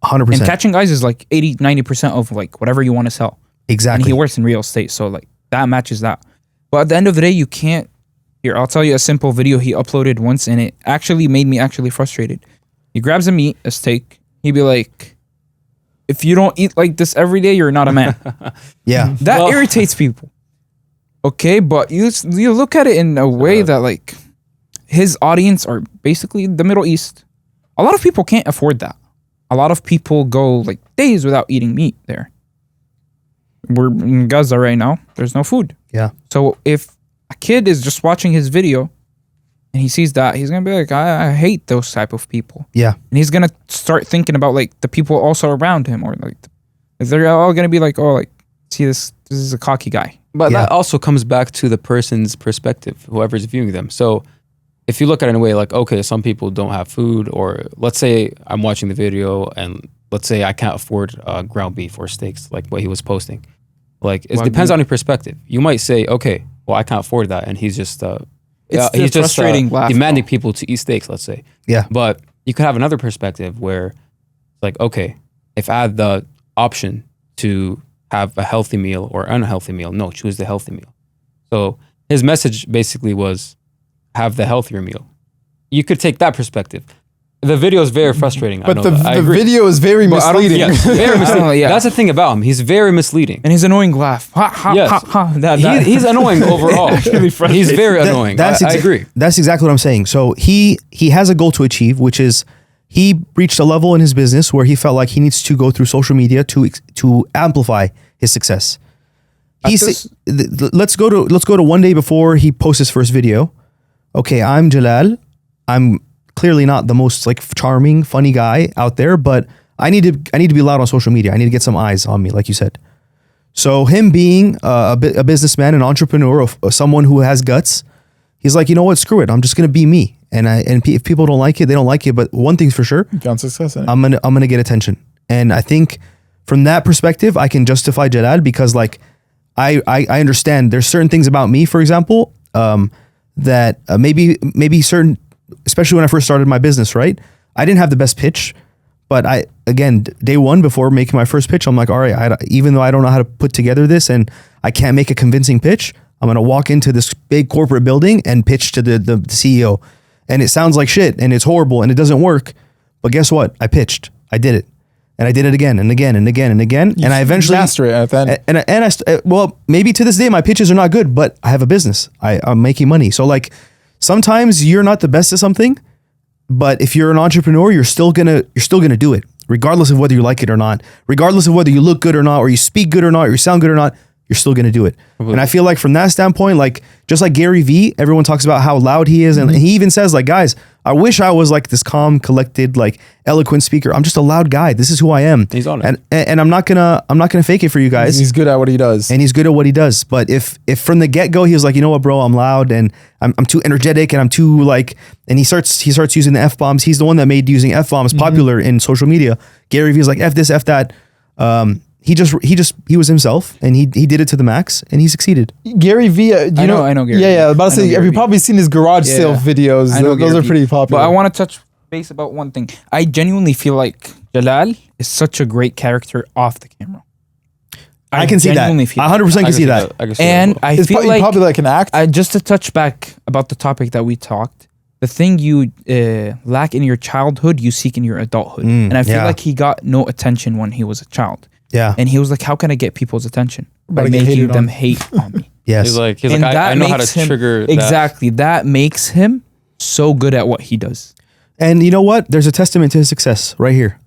100%. And catching eyes is like 80, 90% of like whatever you want to sell. And Exactly. he works in real estate. So like that matches that. But at the end of the day, you can't. Here, I'll tell you a simple video he uploaded once, and it actually made me actually frustrated. He grabs a steak. He'd be like, if you don't eat like this every day, you're not a man. Yeah. That Well- irritates people. Okay, but you look at it in a way that like his audience are basically the Middle East. A lot of people can't afford that. A lot of people go like days without eating meat there. We're in Gaza right now. There's no food. Yeah. So if a kid is just watching his video and he sees that, he's gonna be like, I hate those type of people. Yeah. And he's gonna start thinking about like the people also around him, or like they're all gonna be like, oh, like see this is a cocky guy. But Yeah. that also comes back to the person's perspective, whoever's viewing them. So if you look at it in a way like, okay, some people don't have food, or let's say I'm watching the video and let's say I can't afford ground beef or steaks, like what he was posting. Like it Wagyu. depends on your perspective. You might say, okay, well I can't afford that, and he's just It's the he's just frustrating laugh, demanding though. people to eat steaks, let's say. Yeah. But you could have another perspective where it's like, okay, if I had the option to have a healthy meal or unhealthy meal, no, choose the healthy meal. So his message basically was have the healthier meal. You could take that perspective. The video is very frustrating. I But know the, that. I the agree. video is very But I don't- misleading. Yes, very misleading. Yeah. That's the thing about him. He's very misleading. And his annoying laugh. Ha ha Yes. ha ha. He's annoying overall. He's very annoying. I agree. That's exactly what I'm saying. So he has a goal to achieve, which is he reached a level in his business where he felt like he needs to go through social media to amplify his success. Let's go to one day before he posts his first video. Okay, I'm Jalal. I'm clearly not the most like charming, funny guy out there, but I need to be loud on social media. I need to get some eyes on me, like you said. So him being a businessman, an entrepreneur, someone who has guts, he's like, you know what? Screw it. I'm just gonna be me. And if people don't like it, they don't like it. But one thing's for sure, Found success in it. I'm gonna get attention. And I think from that perspective, I can justify Jalal because like I understand there's certain things about me, for example, that maybe certain, especially when I first started my business, right? I didn't have the best pitch, but day one before making my first pitch, I'm like, all right, even though I don't know how to put together this and I can't make a convincing pitch, I'm gonna walk into this big corporate building and pitch to the CEO, and it sounds like shit and it's horrible and it doesn't work, but guess what? I pitched, I did it, and I did it again and again and again and again, and I eventually master it at that. well, maybe to this day my pitches are not good, but I have a business. I'm making money. So like sometimes you're not the best at something, but if you're an entrepreneur, you're still gonna do it, regardless of whether you like it or not, regardless of whether you look good or not, or you speak good or not, or you sound good or not. You're still gonna do it. And I feel like from that standpoint, like just like Gary Vee, everyone talks about how loud he is, and he even says like, guys, I wish I was like this calm, collected, like eloquent speaker. I'm just a loud guy. This is who I am. He's on it. And I'm not gonna fake it for you guys. He's good at what he does. And he's good at what he does. But if from the get go he was like, you know what, bro, I'm loud and I'm too energetic and I'm too like, and he starts using the F-bombs. He's the one that made using F-bombs popular in social media. Gary Vee is like, F this, F that. He was himself and he did it to the max and he succeeded. Gary Vee, I know Gary Yeah, Vee. yeah. About to I know say, have Gary you Vee. probably seen his garage Yeah. sale videos? I know Those Gary are Vee. pretty popular. But I want to touch base about one thing. I genuinely feel like Jalal is such a great character off the camera. I can see that. genuinely feel 100% can see that. I can see And that. I It's feel like probably like an act. just to touch back about the topic that we talked, the thing you lack in your childhood, you seek in your adulthood. And I feel yeah. like he got no attention when he was a child. Yeah. And he was like, how can I get people's attention? By Gotta get making hated them on. hate on me. Yes. He's like, And I know how to makes him- trigger that. Exactly. That makes him so good at what he does. And you know what? There's a testament to his success right here.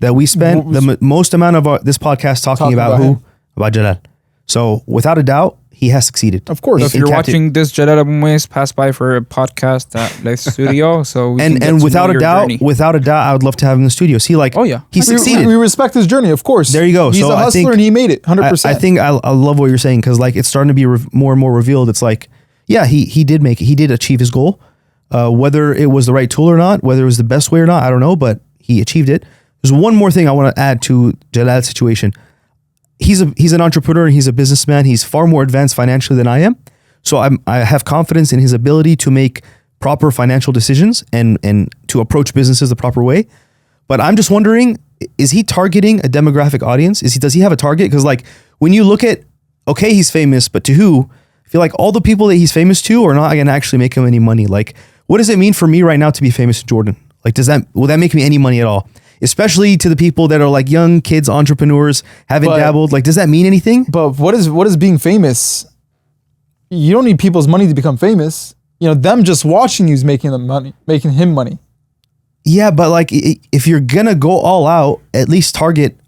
That we spent the most amount of this podcast talking about about who? him. About Jalal. So without a doubt, he has succeeded. Of course. So if In you're capti- watching this, Jalal Abu Muez, pass by for a podcast at Leith Studio. So we can get And to without know a your doubt, journey. without a doubt, I would love to have him in the studio. See, like, Oh, yeah. he We- succeeded. We respect his journey, of course. There you go. He's So a I hustler think- and he made it 100%. I think I love what you're saying because like it's starting to be more and more revealed. It's like, yeah, he did make it. He did achieve his goal. Whether it was the right tool or not, whether it was the best way or not, I don't know, but he achieved it. There's one more thing I want to add to Jalal's situation. He's an entrepreneur and he's a businessman. He's far more advanced financially than I am. So I have confidence in his ability to make proper financial decisions and to approach businesses the proper way. But I'm just wondering, is he targeting a demographic audience? Does he have a target? Because like when you look at, okay, he's famous, but to who? I feel like all the people that he's famous to are not going to actually make him any money. Like, what does it mean for me right now to be famous in Jordan? Like, will that make me any money at all? Especially to the people that are like young kids, entrepreneurs, haven't But- dabbled. Like, does that mean anything? But what is being famous? You don't need people's money to become famous. You know, them just watching you is making them money, making him money. Yeah, but like, if you're gonna go all out, at least target.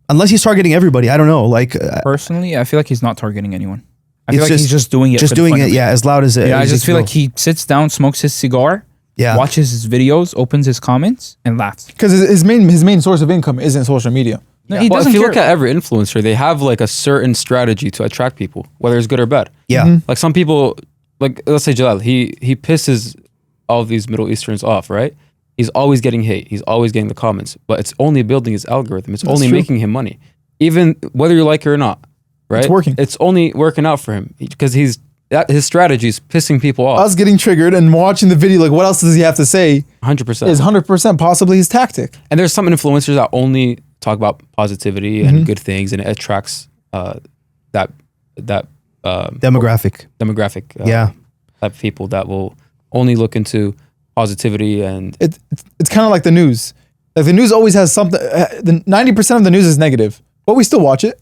Unless he's targeting everybody, I don't know. Like, Personally, I feel like he's not targeting anyone. I It's feel like he's just doing it. just for the doing fun it. of Yeah, as loud as it. Yeah, I as just it feel can like he sits down, smokes his cigar, Yeah. watches his videos, opens his comments, and laughs. Because his main source of income isn't social media. No, he Well, doesn't if you care. look at every influencer, they have like a certain strategy to attract people, whether it's good or bad. Yeah. Like some people, like let's say Jalal, he pisses all of these Middle Easterns off, right? He's always getting hate. He's always getting the comments, but it's only building his algorithm. It's only true. making him money, even whether you like it or not, right? It's working. It's only working out for him because his strategy is pissing people off. Us getting triggered and watching the video, like what else does he have to say, 100%. is 100% possibly his tactic. And there's some influencers that only talk about positivity and good things, and it attracts that Demographic. demographic Yeah. type of people that will only look into positivity and It's kind of like the news. Like the news always has something. The 90% of the news is negative, but we still watch it.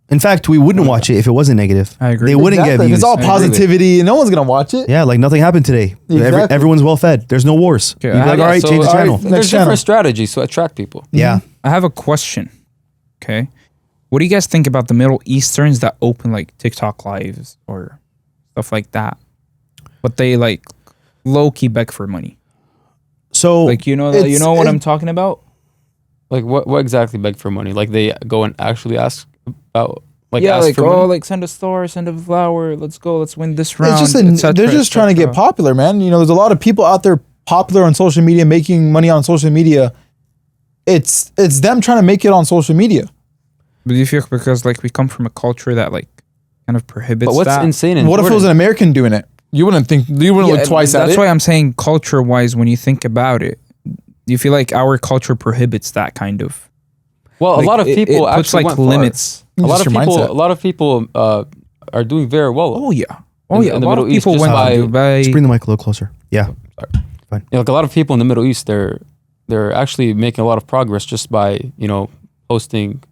In fact, we wouldn't watch it if it wasn't negative. I agree. They wouldn't Exactly. get If views. it's all I agree with positivity, no one's gonna watch it. Yeah, like nothing happened today. Exactly. Everyone's well fed. There's no wars. Okay, You'd be I like, have- all right, so- change the all right, channel. next there's channel. different strategies to attract people. Yeah. I have a question. Okay. What do you guys think about the Middle Easterns that open like TikTok lives or stuff like that? But they like low key beg for money. So Like you know It's- what I'm talking about? Like what exactly beg for money? Like they go and actually ask about Yeah, ask like for oh, money? like send a star, send a flower, let's go, let's win this round. It's just et cetera, they're just et trying to get cetera. popular, man. You know, there's a lot of people out there popular on social media, making money on social media. It's them trying to make it on social media. But do you feel because like we come from a culture that like kind of prohibits But what's that? insane in What if it was an Jordan- American doing it? You wouldn't look twice at it. That's why I'm saying culture wise, when you think about it, you feel like our culture prohibits that kind of. Well, Like, a lot of it people puts actually like went far. limits. A lot Just of your people, mindset. a lot of people are doing very well. Oh yeah, oh In- yeah. in A the lot Middle of people East, went just to by- just Dubai. bring the mic a little closer. Yeah. You know, like a lot of people in the Middle East, they're actually making a lot of progress just by posting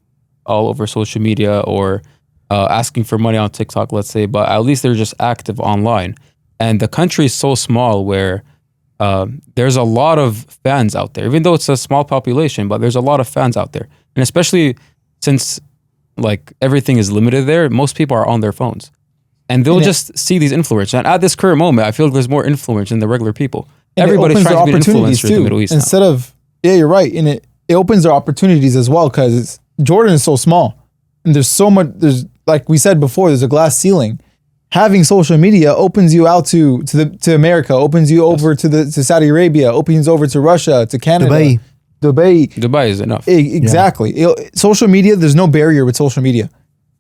all over social media or asking for money on TikTok, let's say. But at least they're just active online, and the country is so small where there's a lot of fans out there. Even though it's a small population, but there's a lot of fans out there, and especially since like everything is limited there, most people are on their phones. And they'll And it- just see these influencers. And at this current moment, I feel like there's more influence than the regular people. And it Everybody's opens trying their to be an opportunities influencer in the Middle East now. Instead of you're right, and it opens their opportunities as well because Jordan is so small, and there's so much. There's like we said before, there's a glass ceiling. Having social media opens you out to America, opens you over to Saudi Arabia, opens over to Russia, to Canada, Dubai. Dubai is enough. Exactly. Social media, there's no barrier with social media.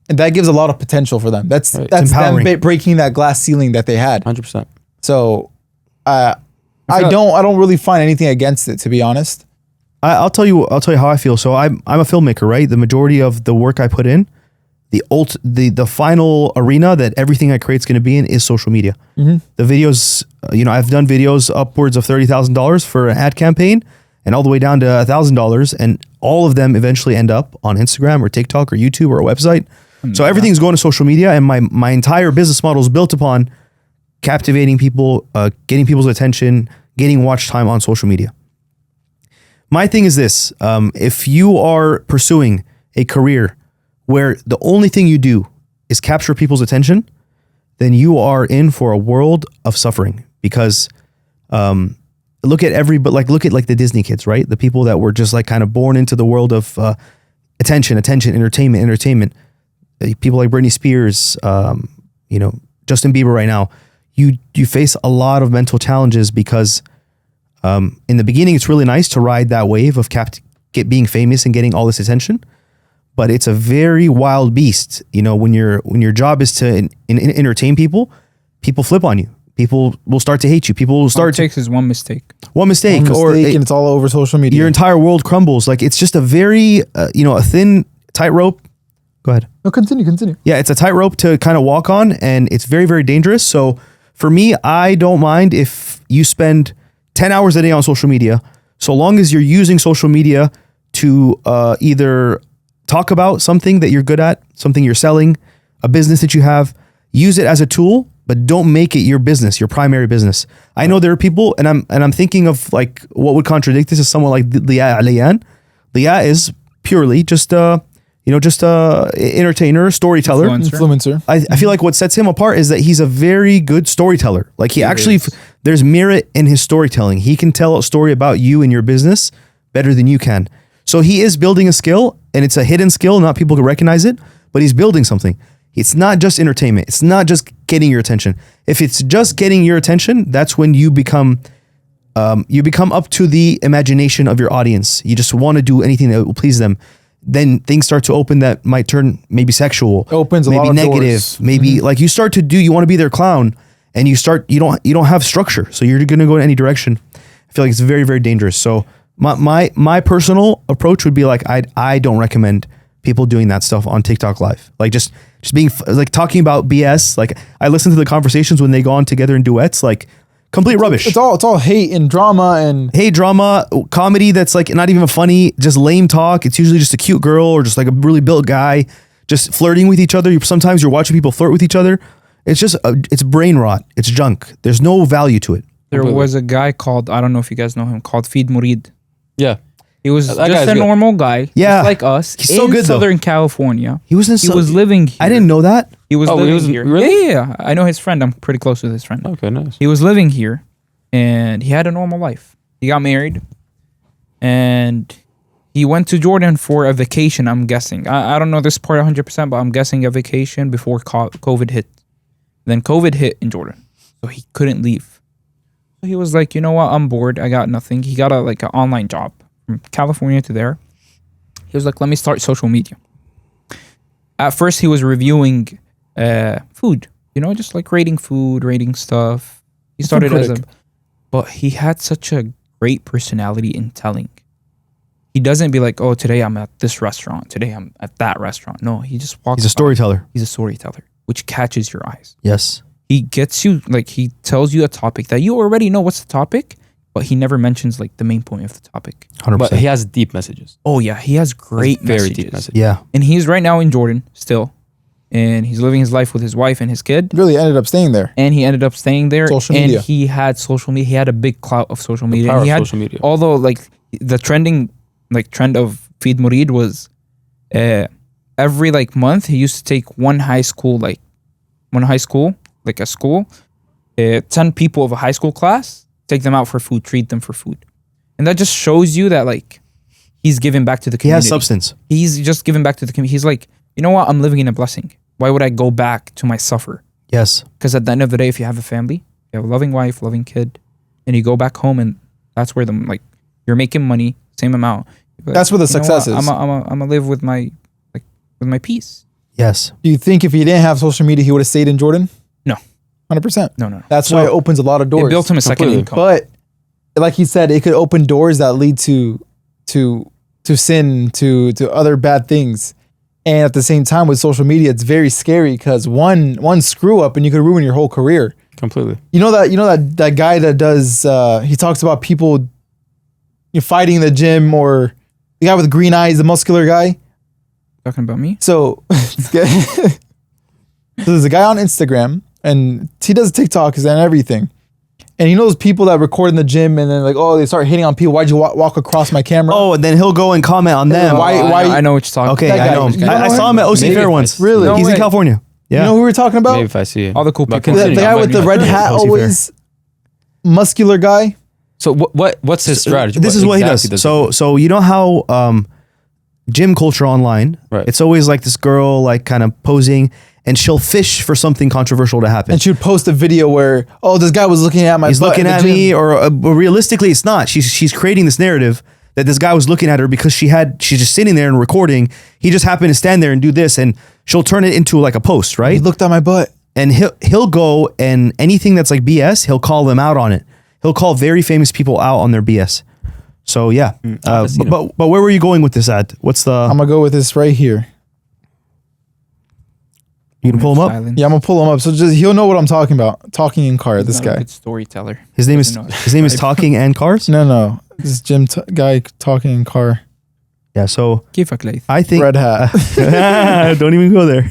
And that gives a lot of potential for them. That's Right. that's them empowering. breaking that glass ceiling that they had. 100%. So I don't really find anything against it, to be honest. I'll tell you how I feel. So I'm a filmmaker, right? The majority of the work I put in, the final arena that everything I create is going to be in is social media. Mm-hmm. The videos, I've done videos upwards of $30,000 for an ad campaign, and all the way down to $1,000, and all of them eventually end up on Instagram or TikTok or YouTube or a website. So everything's going to social media, and my entire business model is built upon captivating people, getting people's attention, getting watch time on social media. My thing is this: if you are pursuing a career where the only thing you do is capture people's attention, then you are in for a world of suffering. Because look at the Disney kids, right? The people that were just like kind of born into the world of attention, entertainment. People like Britney Spears, Justin Bieber right now. You face a lot of mental challenges because in the beginning it's really nice to ride that wave of being famous and getting all this attention, but it's a very wild beast. When your job is to entertain people flip on you. People will start to hate you. People will start. All it takes is one mistake. One mistake, and it's all over social media. Your entire world crumbles. Like it's just a very a thin tightrope. Go ahead. No, continue. Yeah, it's a tightrope to kind of walk on, and it's very, very dangerous. So for me, I don't mind if you spend 10 hours a day on social media, so long as you're using social media to either talk about something that you're good at, something you're selling, a business that you have. Use it as a tool, but don't make it your business, your primary business. I know there are people, and I'm thinking of like what would contradict this is someone like Lia Alayan. Lia is purely just a entertainer, storyteller. Influencer. I feel like what sets him apart is that he's a very good storyteller. Like there's merit in his storytelling. He can tell a story about you and your business better than you can. So he is building a skill, and it's a hidden skill, not people can recognize it, but he's building something. It's not just entertainment. It's not just getting your attention. If it's just getting your attention, that's when you become up to the imagination of your audience. You just want to do anything that will please them. Then things start to open that might turn maybe sexual, opens maybe a lot of negative, doors. maybe like you want to be their clown, and you don't have structure, so you're going to go in any direction. I feel like it's very, very dangerous. So my personal approach would be like I don't recommend people doing that stuff on TikTok Live, like just being like talking about BS. Like I listen to the conversations when they go on together in duets, like complete rubbish. It's all hate and drama comedy that's like not even funny, just lame talk. It's usually just a cute girl or just like a really built guy just flirting with each other. Sometimes you're watching people flirt with each other. It's just it's brain rot. It's junk. There's no value to it. There was a guy called, I don't know if you guys know him, called Feed Murid. Yeah. He was That just guy's a good. normal guy, Yeah. just like us, He's so in good, though. Southern California. He was living here. I didn't know that. He was Oh, he living was- here. really? Yeah. I know his friend. I'm pretty close with his friend. Okay, nice. He was living here, and he had a normal life. He got married, and he went to Jordan for a vacation, I'm guessing. I don't know this part 100%, but I'm guessing a vacation before COVID hit. Then COVID hit in Jordan, so he couldn't leave. So he was like, you know what? I'm bored. I got nothing. He got an online job from California to there. He was like, let me start social media. At first, he was reviewing food, just like rating food, rating stuff. He started but he had such a great personality in telling. He doesn't be like, oh, today I'm at this restaurant. Today I'm at that restaurant. No, he just walks. He's a storyteller. He's a storyteller, which catches your eyes. Yes. He gets you, like he tells you a topic that you already know what's the topic, but he never mentions like the main point of the topic. 100%. But he has deep messages. Oh yeah, he has great Very messages. deep messages. Yeah. And he's right now in Jordan still. And he's living his life with his wife and his kid. Really ended up staying there. And he ended up staying there. Social and media. he had social media. He had a big clout of social media. Power And he of had, social media. although like the trend of Feed Murid was every like month he used to take one high school, like a school, 10 people of a high school class, take them out for food, treat them for food. And that just shows you that like he's giving back to the He community. has substance. He's just giving back to the community. He's like, you know what? I'm living in a blessing. Why would I go back to my suffer? Yes. Because at the end of the day, if you have a family, you have a loving wife, loving kid, and you go back home, and that's where you're making money, same amount. But That's where the you know success what? is. I'm gonna live with my peace. Yes. Do you think if he didn't have social media, he would have stayed in Jordan? No. 100%. No. That's why it opens a lot of doors. It built him a second Completely. income. But like he said, it could open doors that lead to sin, to other bad things. And at the same time, with social media, it's very scary because one screw up and you could ruin your whole career. Completely. You know that guy that does he talks about people fighting in the gym, or the guy with green eyes, the muscular guy. Talking about me? So, so there's a guy on Instagram and he does TikToks and everything. And he knows people that record in the gym and then like, oh, they start hitting on people. Why'd you walk across my camera? Oh, and then he'll go and comment on them. Why- I know what you're talking Okay, That I guy- know him. you know I saw him at OC Maybe Fair if once. it's- Really? No He's in way. California. You Yeah. know who we were talking about? Maybe if I see it. All the cool But people. The continue. guy with the red hat, OC Fair. always muscular guy. So what's his strategy? This is what he does. exactly So you know how gym culture online, Right. it's always like this girl like kind of posing, and she'll fish for something controversial to happen. And she would post a video where, oh, this guy was looking at my He's butt looking in the at gym. me, or realistically, it's not. She's creating this narrative that this guy was looking at her because she's just sitting there and recording. He just happened to stand there and do this, and she'll turn it into like a post, right? He looked at my butt. And he'll go, and anything that's like BS, he'll call them out on it. He'll call very famous people out on their BS. So yeah, I've seen but where were you going with this ad? What's the? I'm gonna go with this right here. You can pull him up. Silence. Yeah, I'm gonna pull him up. So just he'll know what I'm talking about. Talking in car, He's this not a guy. good storyteller. His name is Doesn't know. his name is Talking and Cars. No, this Jim guy talking in car. Yeah. So Give a Leith. I think Red hat. don't even go there.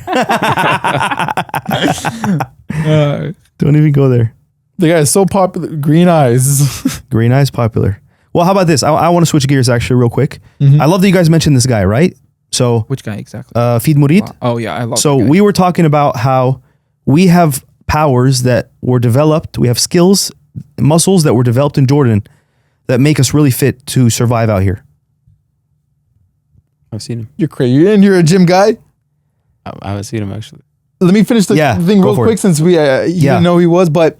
Don't even go there. The guy is so popular. Green eyes. Green Eye's popular. Well, how about this? I want to switch gears actually real quick. Mhm. I love that you guys mentioned this guy, right? So Which guy exactly? Feed Murid. Oh yeah, I love. So that guy. we were talking about how we have powers that were developed. We have skills, muscles that were developed in Jordan that make us really fit to survive out here. I've seen him. You're crazy. And you're a gym guy. I haven't seen him actually. Let me finish the Yeah, thing go real for quick it. since we Yeah. didn't know who he was, but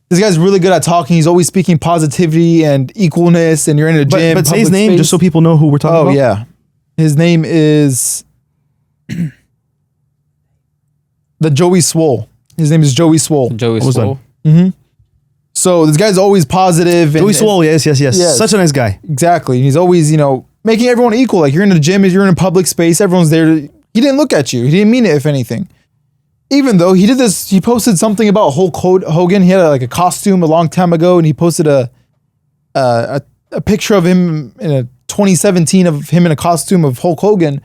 this guy's really good at talking. He's always speaking positivity and equalness, and you're in a gym. But say his public name space. just so people know who we're talking Oh about. yeah, his name is the Joey Swole. His name is Joey Swole. Joey What was Swole. So this guy's always positive. Joey Swole, yes. Yes. Such a nice guy. Exactly. He's always, making everyone equal. Like you're in a gym, you're in a public space, everyone's there. He didn't look at you. He didn't mean it, if anything. Even though he did this, he posted something about Hulk Hogan. He had a costume a long time ago, and he posted a picture of him in a 2017 of him in a costume of Hulk Hogan,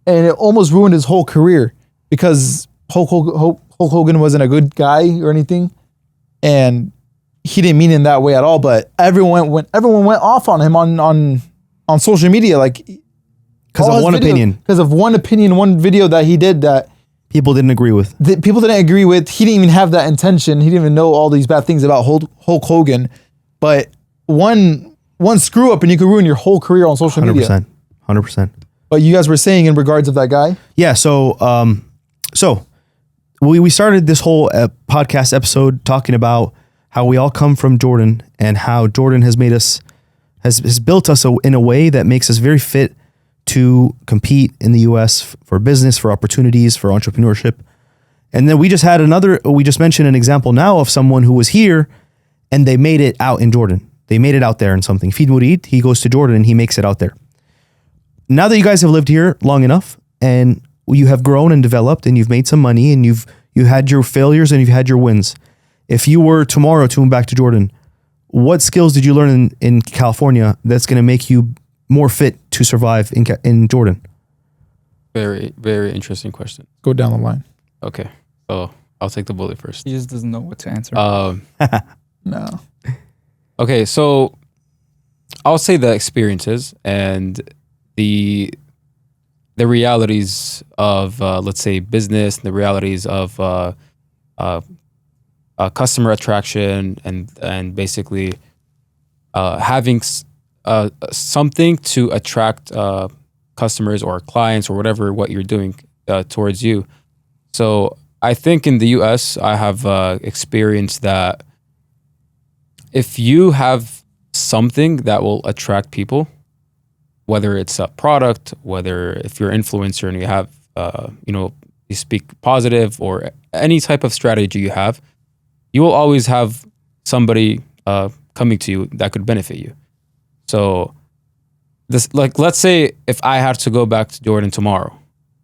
and it almost ruined his whole career because Hulk Hogan wasn't a good guy or anything, and he didn't mean it in that way at all. But everyone went off on him on social media, like Because of one opinion. Because of one opinion, one video that he did that People didn't agree with. people didn't agree with. He didn't even have that intention. He didn't even know all these bad things about Hulk Hogan. But one screw up and you could ruin your whole career on social media. 100%. But you guys were saying in regards of that guy. Yeah. So we started this whole podcast episode talking about how we all come from Jordan and how Jordan has made us, has built us in a way that makes us very fit to compete in the US for business, for opportunities, for entrepreneurship. And then we just mentioned an example now of someone who was here and they made it out in Jordan. They made it out there in something. Feed Murid, he goes to Jordan and he makes it out there. Now that you guys have lived here long enough and you have grown and developed and you've made some money and you had your failures and you've had your wins. If you were tomorrow to move back to Jordan, what skills did you learn in California that's going to make you more fit to survive in Jordan? Very, very interesting question. Go down the line. Okay. So I'll take the bullet first. He just doesn't know what to answer. No. Okay, so I'll say the experiences and the realities of let's say business, and the realities of customer attraction, and basically having something to attract customers or clients or whatever what you're doing towards you. So I think in the US, I have experienced that if you have something that will attract people, whether it's a product, whether if you're an influencer and you have, you speak positive or any type of strategy you have, you will always have somebody coming to you that could benefit you. So this, like, let's say if I had to go back to Jordan tomorrow,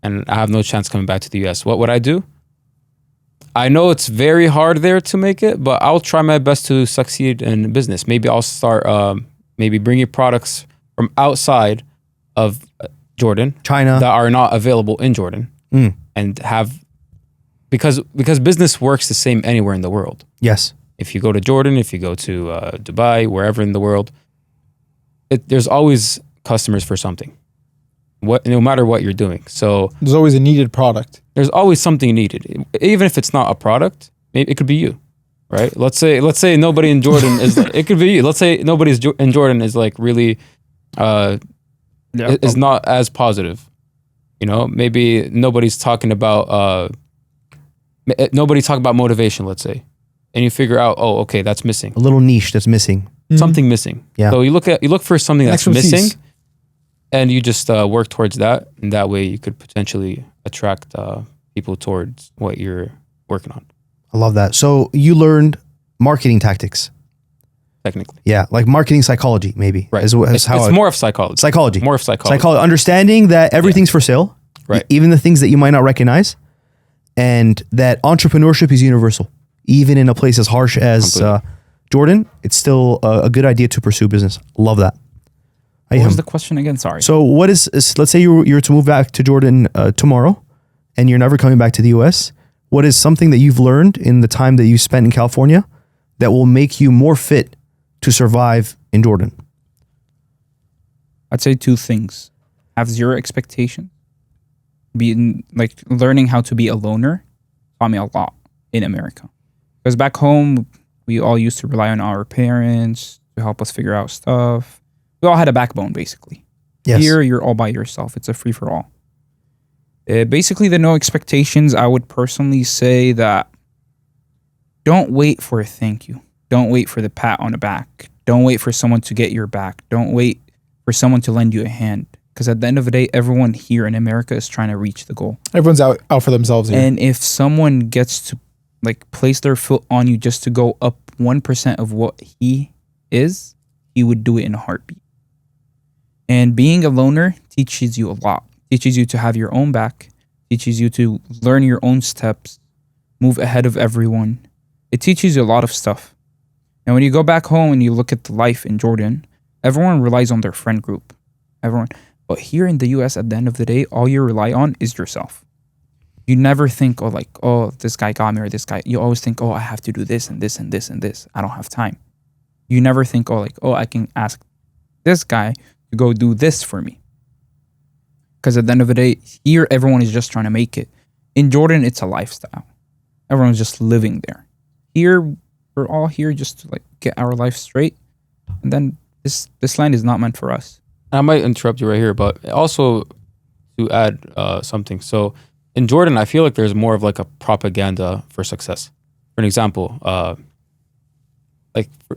and I have no chance coming back to the US. What would I do? I know it's very hard there to make it, but I'll try my best to succeed in business. Maybe I'll start maybe bringing products from outside of Jordan, China. that are not available in Jordan, and have because business works the same anywhere in the world. Yes. If you go to Jordan, if you go to Dubai, wherever in the world, there's always customers for something. No matter what you're doing. So There's always a needed product. there's always something needed, even if it's not a product. Maybe it could be you, right? Let's say nobody in Jordan is. It could be you. Let's say nobody in Jordan is like really is not as positive. You know, maybe nobody's talking about motivation. Let's say, and you figure out, oh, okay, that's missing. A little niche that's missing. Something missing. Yeah. So you look for something that's Expertise. missing, and you just work towards that, and that way you could potentially attract people towards what you're working on. I love that. So you learned marketing tactics. Technically, Yeah, like marketing psychology, maybe. right? Is It's how more of psychology. psychology. More of psychology. Understanding that everything's for sale, Right. Even the things that you might not recognize, and that entrepreneurship is universal, even in a place as harsh as Completely. Jordan. It's still a good idea to pursue business. Love that. What was the question again? Sorry. So what is let's say you're to move back to Jordan tomorrow, and you're never coming back to the U.S. What is something that you've learned in the time that you spent in California that will make you more fit to survive in Jordan? I'd say two things: have zero expectation. Learning how to be a loner taught me a lot in America. Because back home, we all used to rely on our parents to help us figure out stuff. We all had a backbone, basically. Yes. Here, you're all by yourself. It's a free for all. Basically, the no expectations. I would personally say that don't wait for a thank you. Don't wait for the pat on the back. Don't wait for someone to get your back. Don't wait for someone to lend you a hand. Because at the end of the day, everyone here in America is trying to reach the goal. Everyone's out for themselves here. And if someone gets to place their foot on you just to go up 1% of what he is, he would do it in a heartbeat. And being a loner teaches you a lot. Teaches you to have your own back. Teaches you to learn your own steps. Move ahead of everyone. It teaches you a lot of stuff. And when you go back home and you look at the life in Jordan, everyone relies on their friend group. Everyone. But here in the US, at the end of the day, all you rely on is yourself. You never think, this guy got me or this guy. You always think, I have to do this and this and this and this. I don't have time. You never think, I can ask this guy to go do this for me. Because at the end of the day, here, everyone is just trying to make it. In Jordan, it's a lifestyle. Everyone's just living there. Here, we're all here just to get our life straight. And then this land is not meant for us. I might interrupt you right here, but also to add something. So in Jordan, I feel like there's more of a propaganda for success. For an example,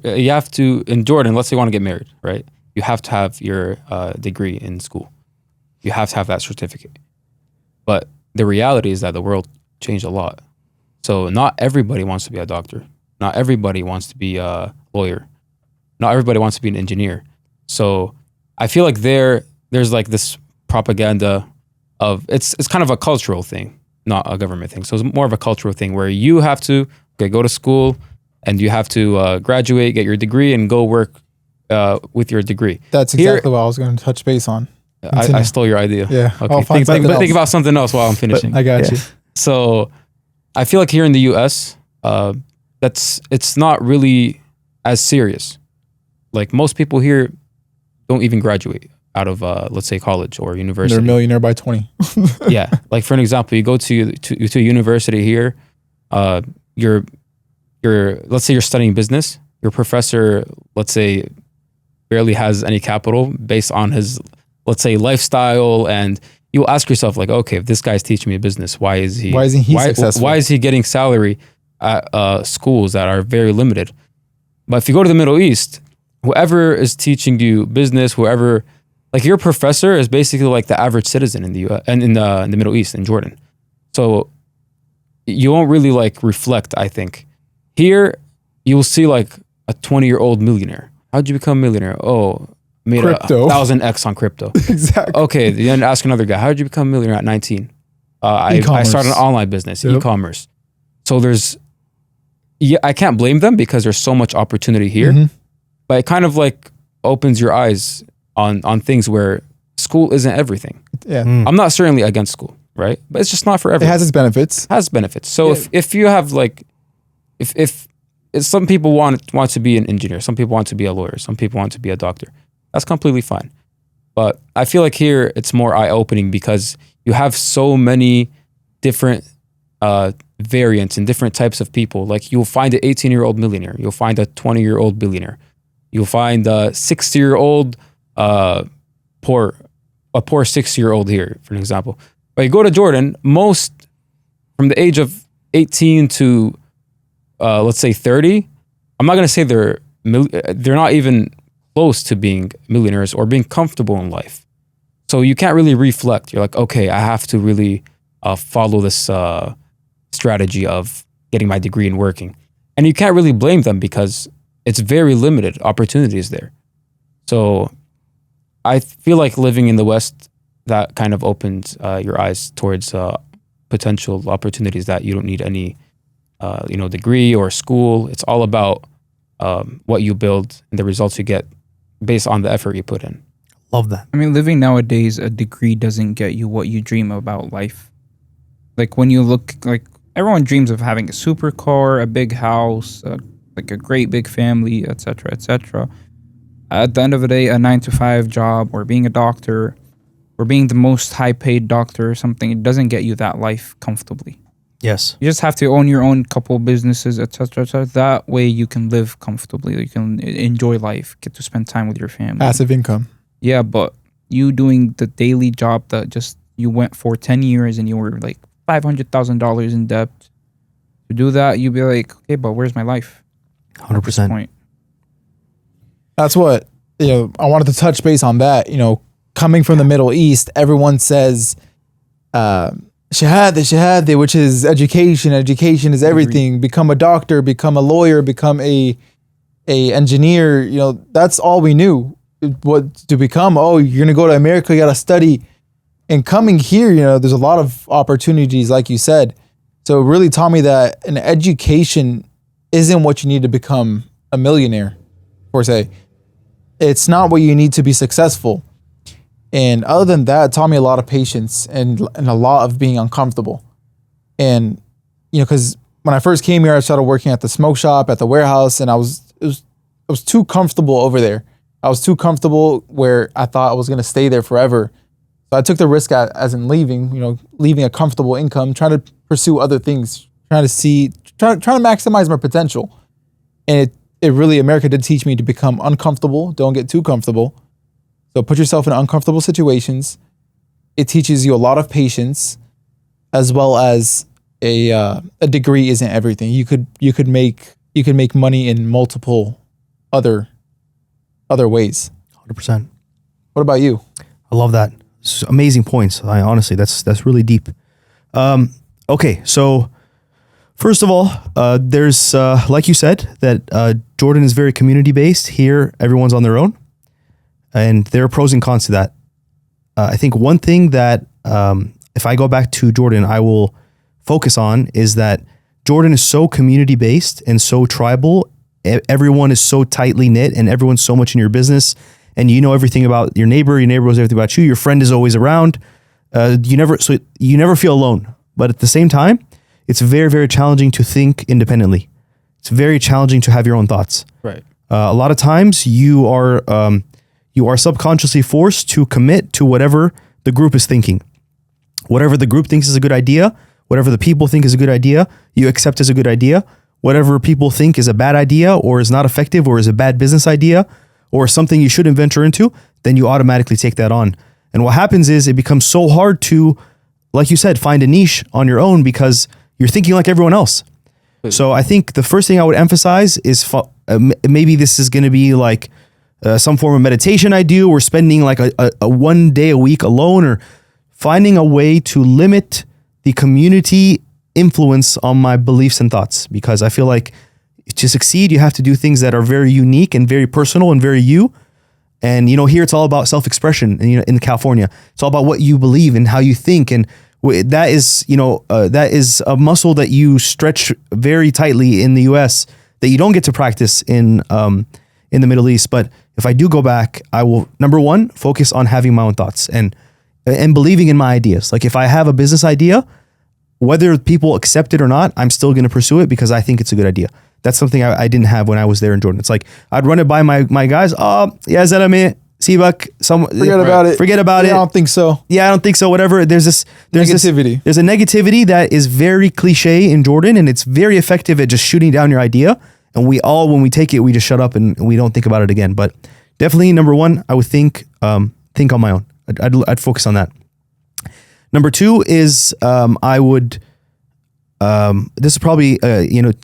you have to, in Jordan, let's say you want to get married, right? You have to have your degree in school. You have to have that certificate. But the reality is that the world changed a lot. So not everybody wants to be a doctor. Not everybody wants to be a lawyer. Not everybody wants to be an engineer. So I feel like there's this propaganda of it's kind of a cultural thing, not a government thing. So it's more of a cultural thing where you have to go to school and you have to graduate, get your degree, and go work with your degree. That's exactly what I was going to touch base on. I stole your idea. Yeah. Okay. I'll find something Think else. about something else while I'm finishing. I got you. So I feel like here in the US, it's not really as serious. Like most people here don't even graduate out of let's say college or university. They're a millionaire by 20. Yeah. Like for an example, you go to a university here, you're let's say you're studying business. Your professor, let's say, barely has any capital based on his, let's say, lifestyle, and you'll ask yourself okay, if this guy's teaching me business, why isn't he successful? Why is he getting salary at schools that are very limited? But if you go to the Middle East, whoever is teaching you business, whoever, your professor is basically like the average citizen in the US and in the Middle East, in Jordan. So you won't really reflect, I think. Here, you will see a 20-year-old millionaire. How'd you become a millionaire? Oh, made Crypto. 1,000x on crypto. Exactly. Okay, then ask another guy, how did you become a millionaire at 19? I E-commerce. started an online business, Yep. e-commerce. So I can't blame them because there's so much opportunity here, Mhm. but it kind of like opens your eyes on things where school isn't everything. Yeah. I'm not certainly against school, right? But it's just not for It everyone. has its benefits. Has benefits. So Yeah. if you have like, if some people want to be an engineer, some people want to be a lawyer, some people want to be a doctor, that's completely fine. But I feel like here it's more eye opening because you have so many different variants and different types of people. Like you'll find an 18-year-old millionaire, you'll find a 20-year-old billionaire, you'll find a 60-year-old poor 60-year-old here, for an example. But you go to Jordan, most from the age of 18 to let's say 30, I'm not gonna say they're not even close to being millionaires or being comfortable in life. So you can't really reflect. You're like, okay, I have to really follow this strategy of getting my degree and working. And you can't really blame them because it's very limited opportunities there. So I feel like living in the West, that kind of opens your eyes towards potential opportunities that you don't need any degree or school. It's all about what you build and the results you get based on the effort you put in. Love that. I mean, living nowadays, a degree doesn't get you what you dream about life. Like when you look, like everyone dreams of having a supercar, a big house, like a great big family, etc., etc. At the end of the day, a 9-to-5 job or being a doctor or being the most high-paid doctor or something, it doesn't get you that life comfortably. Yes. You just have to own your own couple businesses, etc., etc. That way you can live comfortably. You can enjoy life, get to spend time with your family. Passive income. Yeah, but you doing the daily job that just you went for 10 years and you were like $500,000 in debt. To do that, you'd be like, okay, but where's my life? At this 100%. point. That's what, I wanted to touch base on that. Coming from the Middle East, everyone says shahada, which is education. Education is everything. Become a doctor, become a lawyer, become a engineer. That's all we knew. What to become. Oh, you're gonna go to America, you gotta study. And coming here, there's a lot of opportunities, like you said. So it really taught me that an education isn't what you need to become a millionaire, per se. It's not what you need to be successful. And other than that, it taught me a lot of patience and a lot of being uncomfortable. And, because when I first came here, I started working at the smoke shop, at the warehouse, and I was too comfortable over there. I was too comfortable where I thought I was going to stay there forever. So I took the risk as in leaving, leaving a comfortable income, trying to pursue other things, trying to maximize my potential. And it really, America did teach me to become uncomfortable. Don't get too comfortable. So put yourself in uncomfortable situations. It teaches you a lot of patience, as well as a degree isn't everything. You could make money in multiple other ways. 100%. What about you? I love that. It's amazing points. Honestly, that's really deep. Okay, so first of all, there's like you said that Jordan is very community based. Here, everyone's on their own, and there are pros and cons to that. I think one thing that if I go back to Jordan, I will focus on is that Jordan is so community based and so tribal. Everyone is so tightly knit, and everyone's so much in your business. And you know everything about your neighbor knows everything about you. Your friend is always around. You never feel alone. But at the same time, it's very, very challenging to think independently. It's very challenging to have your own thoughts. Right. A lot of times you are subconsciously forced to commit to whatever the group is thinking. Whatever the group thinks is a good idea, whatever the people think is a good idea, you accept as a good idea. Whatever people think is a bad idea or is not effective or is a bad business idea or something you shouldn't venture into, then you automatically take that on. And what happens is it becomes so hard to, like you said, find a niche on your own because you're thinking like everyone else. So I think the first thing I would emphasize is maybe this is going to be like some form of meditation I do, or spending like a 1 day a week alone, or finding a way to limit the community influence on my beliefs and thoughts. Because I feel like to succeed, you have to do things that are very unique and very personal and very you. And, here it's all about self-expression. And, in California, it's all about what you believe and how you think and That is, that is a muscle that you stretch very tightly in the U.S. that you don't get to practice in the Middle East. But if I do go back, I will, number one, focus on having my own thoughts and believing in my ideas. Like if I have a business idea, whether people accept it or not, I'm still going to pursue it because I think it's a good idea. That's something I didn't have when I was there in Jordan. It's like I'd run it by my guys. Oh, yeah, Zalame, Sibak, forget about it. I don't think so. Yeah, I don't think so. Whatever. There's Negativity. There's a negativity that is very cliche in Jordan, and it's very effective at just shooting down your idea. And when we take it, we just shut up and we don't think about it again. But definitely, number one, I would think on my own. I'd focus on that. Number two is I would. This is probably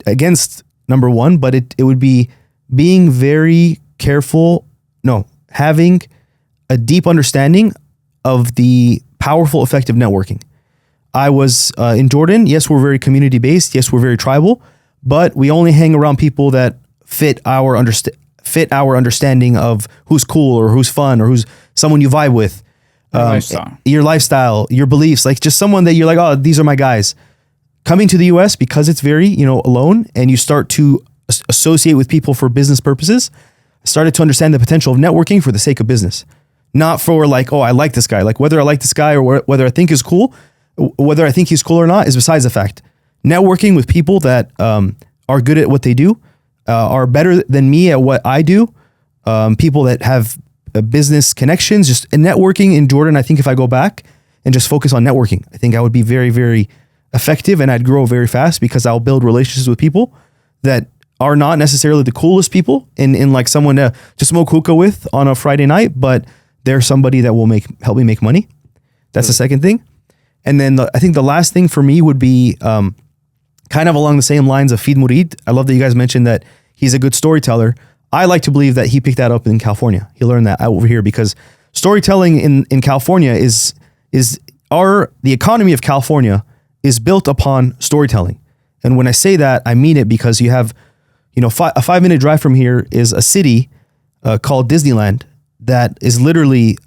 against number one, but it would be being very careful. No, having a deep understanding of the powerful effect of networking. I was in Jordan. Yes, we're very community based. Yes, we're very tribal, but we only hang around people that fit our understanding of who's cool or who's fun or who's someone you vibe with. Your lifestyle, your beliefs, like just someone that you're like, oh, these are my guys. Coming to the US because it's very, alone, and you start to associate with people for business purposes, I started to understand the potential of networking for the sake of business. Not for like, oh, I like this guy. Like whether I like this guy or whether I think he's cool or not is besides the fact. Networking with people that are good at what they do, are better than me at what I do, people that have business connections, just networking in Jordan. I think if I go back and just focus on networking, I think I would be very, very effective and I'd grow very fast because I'll build relationships with people that are not necessarily the coolest people in like someone to smoke hookah with on a Friday night, but they're somebody that will help me make money. That's the second thing. And then I think the last thing for me would be kind of along the same lines of Feed Murid. I love that you guys mentioned that he's a good storyteller. I like to believe that he picked that up in California. He learned that over here because storytelling in California is the economy of California is built upon storytelling. And when I say that, I mean it because you have, a 5-minute drive from here is a city called Disneyland that is literally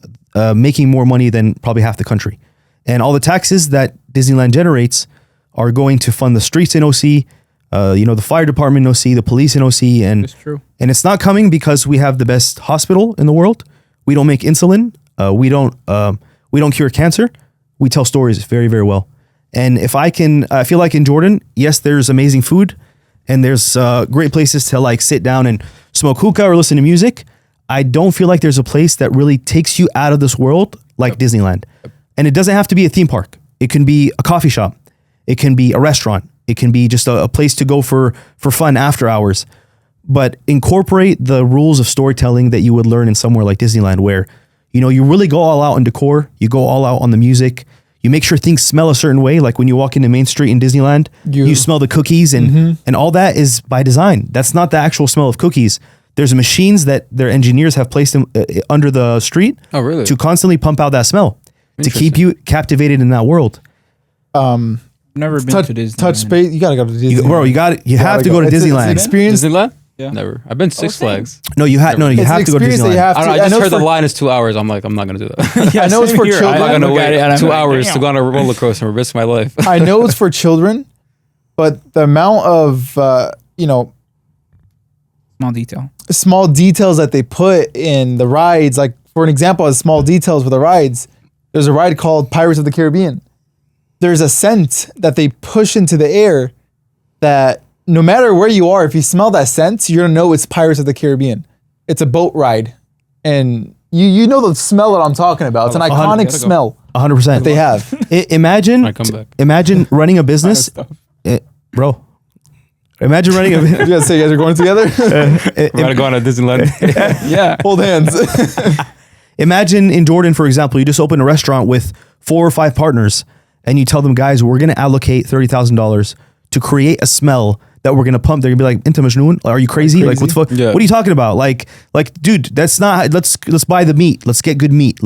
making more money than probably half the country. And all the taxes that Disneyland generates are going to fund the streets in OC, the fire department in OC, the police in OC. And That's true. And it's not coming because we have the best hospital in the world. We don't make insulin. We don't cure cancer. We tell stories very, very well. And if I feel like in Jordan, yes, there's amazing food and there's great places to like sit down and smoke hookah or listen to music. I don't feel like there's a place that really takes you out of this world like Disneyland. And it doesn't have to be a theme park. It can be a coffee shop. It can be a restaurant. It can be just a place to go for fun after hours. But incorporate the rules of storytelling that you would learn in somewhere like Disneyland where, you really go all out on decor. You go all out on the music. You make sure things smell a certain way. Like when you walk into Main Street in Disneyland, you smell the cookies and all that is by design. That's not the actual smell of cookies. There's machines that their engineers have placed under the street to constantly pump out that smell to keep you captivated in that world. Never been to Disneyland. Touch space. You gotta go to Disneyland. You have to go to Disneyland. It's an experience. Disneyland? Yeah. Never. I've been Six Flags. No, you have to go to Disneyland. I just heard the line is 2 hours. I'm like, I'm not gonna do that. I know it's for children. I'm not gonna wait 2 hours to go on a roller coaster and risk my life. I know it's for children, but the amount of small details that they put in the rides, like for an example, as small details for the rides, there's a ride called Pirates of the Caribbean. There's a scent that they push into the air that no matter where you are, if you smell that scent, you're gonna know it's Pirates of the Caribbean. It's a boat ride, and you know the smell that I'm talking about. It's an iconic smell. 100%. That they have. Imagine running a business, bro. Imagine running a. You guys say you guys are going together? We're gonna go on a Disneyland. Yeah. Hold hands. Imagine in Jordan, for example, you just open a restaurant with 4 or 5 partners, and you tell them, guys, we're gonna allocate $30,000 to create a smell that we're gonna pump. They're gonna be like, "Inta majnoon? Are you crazy? Like, what the fuck? Yeah. What are you talking about? Like, dude, that's not. Let's buy the meat. Let's get good meat.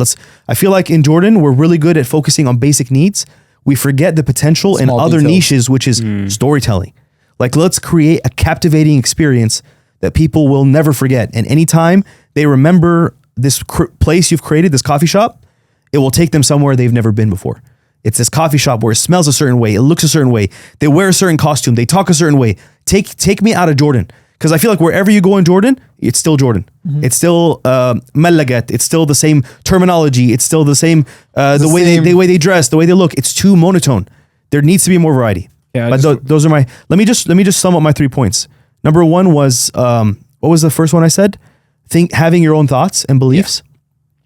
I feel like in Jordan, we're really good at focusing on basic needs. We forget the potential in other niches, which is storytelling. Like, let's create a captivating experience that people will never forget. And anytime they remember this place you've created, this coffee shop, it will take them somewhere they've never been before. It's this coffee shop where it smells a certain way, it looks a certain way, they wear a certain costume, they talk a certain way. Take me out of Jordan. Because I feel like wherever you go in Jordan, it's still Jordan. It's still Malagat. It's still the same terminology. It's still the same the way they dress, the way they look. It's too monotone. There needs to be more variety. Yeah, But those are my. Let me just sum up my 3 points. Number one was what was the first one I said? Having your own thoughts and beliefs.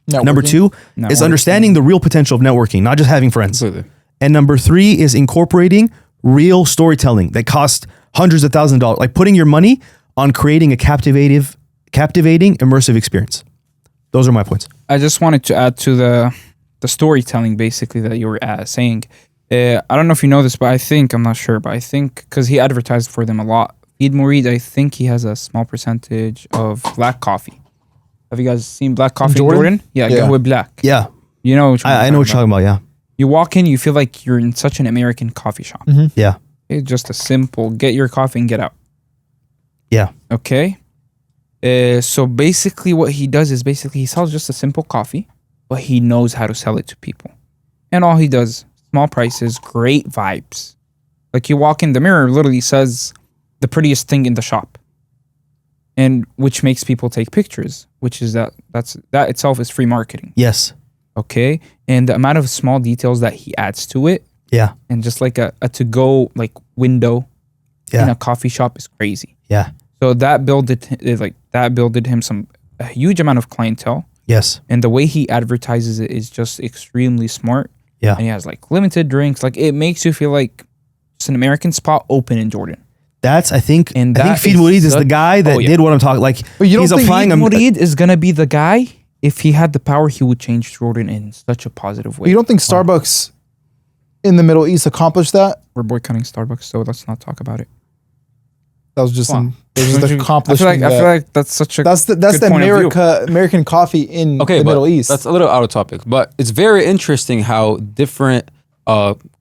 Number two is understanding the real potential of networking, not just having friends. Absolutely. And number three is incorporating real storytelling that costs hundreds of thousands of dollars, like putting your money on creating a captivating, immersive experience. Those are my points. I just wanted to add to the storytelling basically that you were saying. I don't know if you know this, but I'm not sure, but I think because he advertised for them a lot. Eid Murid, I think he has a small percentage of black coffee. Have you guys seen black coffee in Jordan? Yeah, with black. Yeah. You know which one I know what you're talking about, yeah. You walk in, you feel like you're in such an American coffee shop. Yeah. It's just a simple, get your coffee and get out. Yeah. Okay. So basically what he does is he sells just a simple coffee, but he knows how to sell it to people. And all he does, small prices, great vibes. Like you walk in, the mirror literally says the prettiest thing in the shop. And which makes people take pictures, which is that itself is free marketing. Yes. Okay. And the amount of small details that he adds to it, Yeah. and just like a to-go like window in a coffee shop is crazy. Yeah. So that builded him a huge amount of clientele, Yes. and the way he advertises it is just extremely smart. Yeah. And he has like limited drinks, like it makes you feel like it's an American spot open in Jordan. That's I think Feed that Murid is the such- guy that did what I'm talking. Like But you don't he's think applying. Eid Murid is gonna be the guy. If he had the power, he would change Jordan in such a positive way. You don't think Starbucks in the Middle East accomplished that? We're boycotting Starbucks, so let's not talk about it. That was just Wow. an accomplishment. I feel like that's such a that's the good point of view. American coffee in the but Middle East. That's a little out of topic, but it's very interesting how different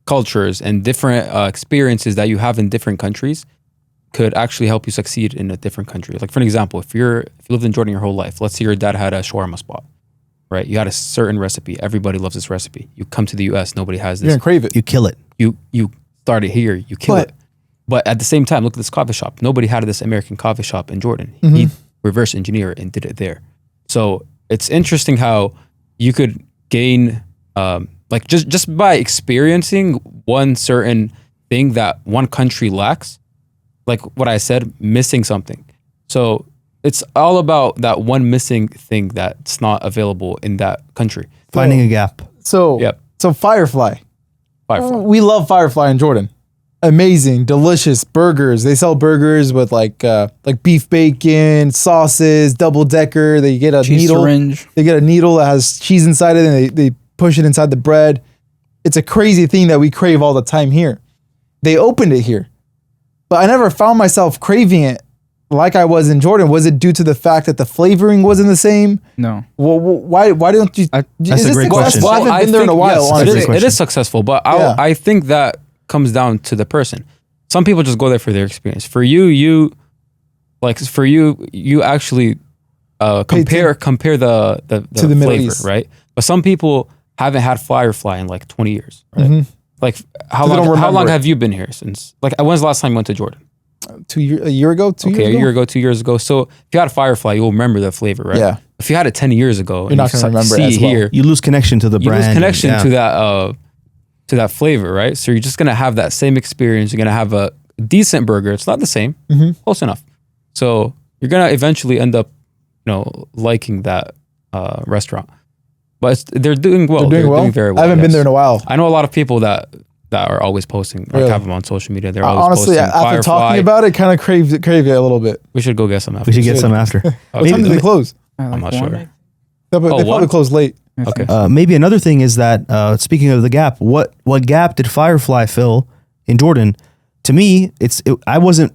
cultures and different experiences that you have in different countries could actually help you succeed in a different country. Like for an example, if you lived in Jordan your whole life, let's say your dad had a shawarma spot, right? You had a certain recipe. Everybody loves this recipe. You come to the US, nobody has You're this. gonna crave it. You kill it. You start it here, you kill But- it. But at the same time, look at this coffee shop. Nobody had this American coffee shop in Jordan. He reverse engineered and did it there. So it's interesting how you could gain, like just by experiencing one certain thing that one country lacks, like what I said, missing something. So it's all about that one missing thing that's not available in that country. Finding a gap. So Yep. so Firefly. Firefly. We love Firefly in Jordan. Amazing, delicious burgers. They sell burgers with like beef bacon, sauces, double decker. They get a cheese needle. syringe. They get a needle that has cheese inside it, and they push it inside the bread. It's a crazy thing that we crave all the time here. They opened it here, but I never found myself craving it like I was in Jordan. Was it due to the fact that the flavoring wasn't the same? No. Well, why don't you? That's is a this great question. successful? I haven't been there in a while. Yes, honestly. great it question. is successful, but Yeah. I think that comes down to the person. Some people just go there for their experience. For you actually compare the To the Middle flavor, East. right? But some people haven't had Firefly in like 20 years, right? Like how So they don't long remember it. have you been here since? Like when's the last time you went to Jordan? A year ago, 2 Okay, years a ago? year ago, 2 years ago. So if you had a Firefly, you'll remember the flavor, right? Yeah. If you had it 10 years ago, You're not gonna remember it see as well. here, You lose connection to the you brand. lose connection and- yeah. to that flavor, right? So you're just gonna have that same experience. You're gonna have a decent burger. It's not the same, close enough. So you're gonna eventually end up, liking that restaurant. But they're doing well. They're doing well. very well. I haven't been yes. there in a while. I know a lot of people that are always posting, like Really? have them on social media. They're always Honestly, posting after Firefly. talking about it, kind of crave it a little bit. We should go get some. After We should get this. some after. What time do they close? I'm not sure. They probably one? close late. Okay. Maybe another thing is that speaking of the gap, what gap did Firefly fill in Jordan? To me, I wasn't.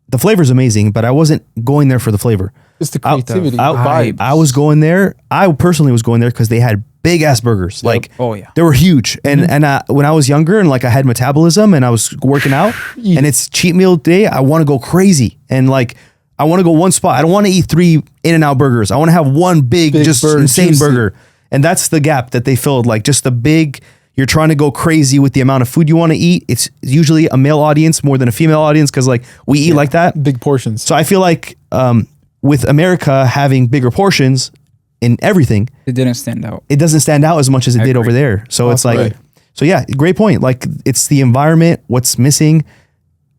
The flavor's amazing, but I wasn't going there for the flavor. It's the creativity, I, the vibe. I was going there. I personally was going there because they had big ass burgers. Like, Oh, yeah. they were huge. And when I was younger and like I had metabolism and I was working out and it's cheat meal day, I want to go crazy and like I want to go one spot. I don't want to eat 3 In-N-Out burgers. I want to have one big just burger, insane juicy. burger. And that's the gap that they filled. Like just the big. You're trying to go crazy with the amount of food you want to eat. It's usually a male audience more than a female audience because like we eat like that. Big portions. So I feel like with America having bigger portions in everything, It didn't stand out. it doesn't stand out as much as it I did over agree. there. So it's like, right. so yeah, great point. Like it's the environment, what's missing.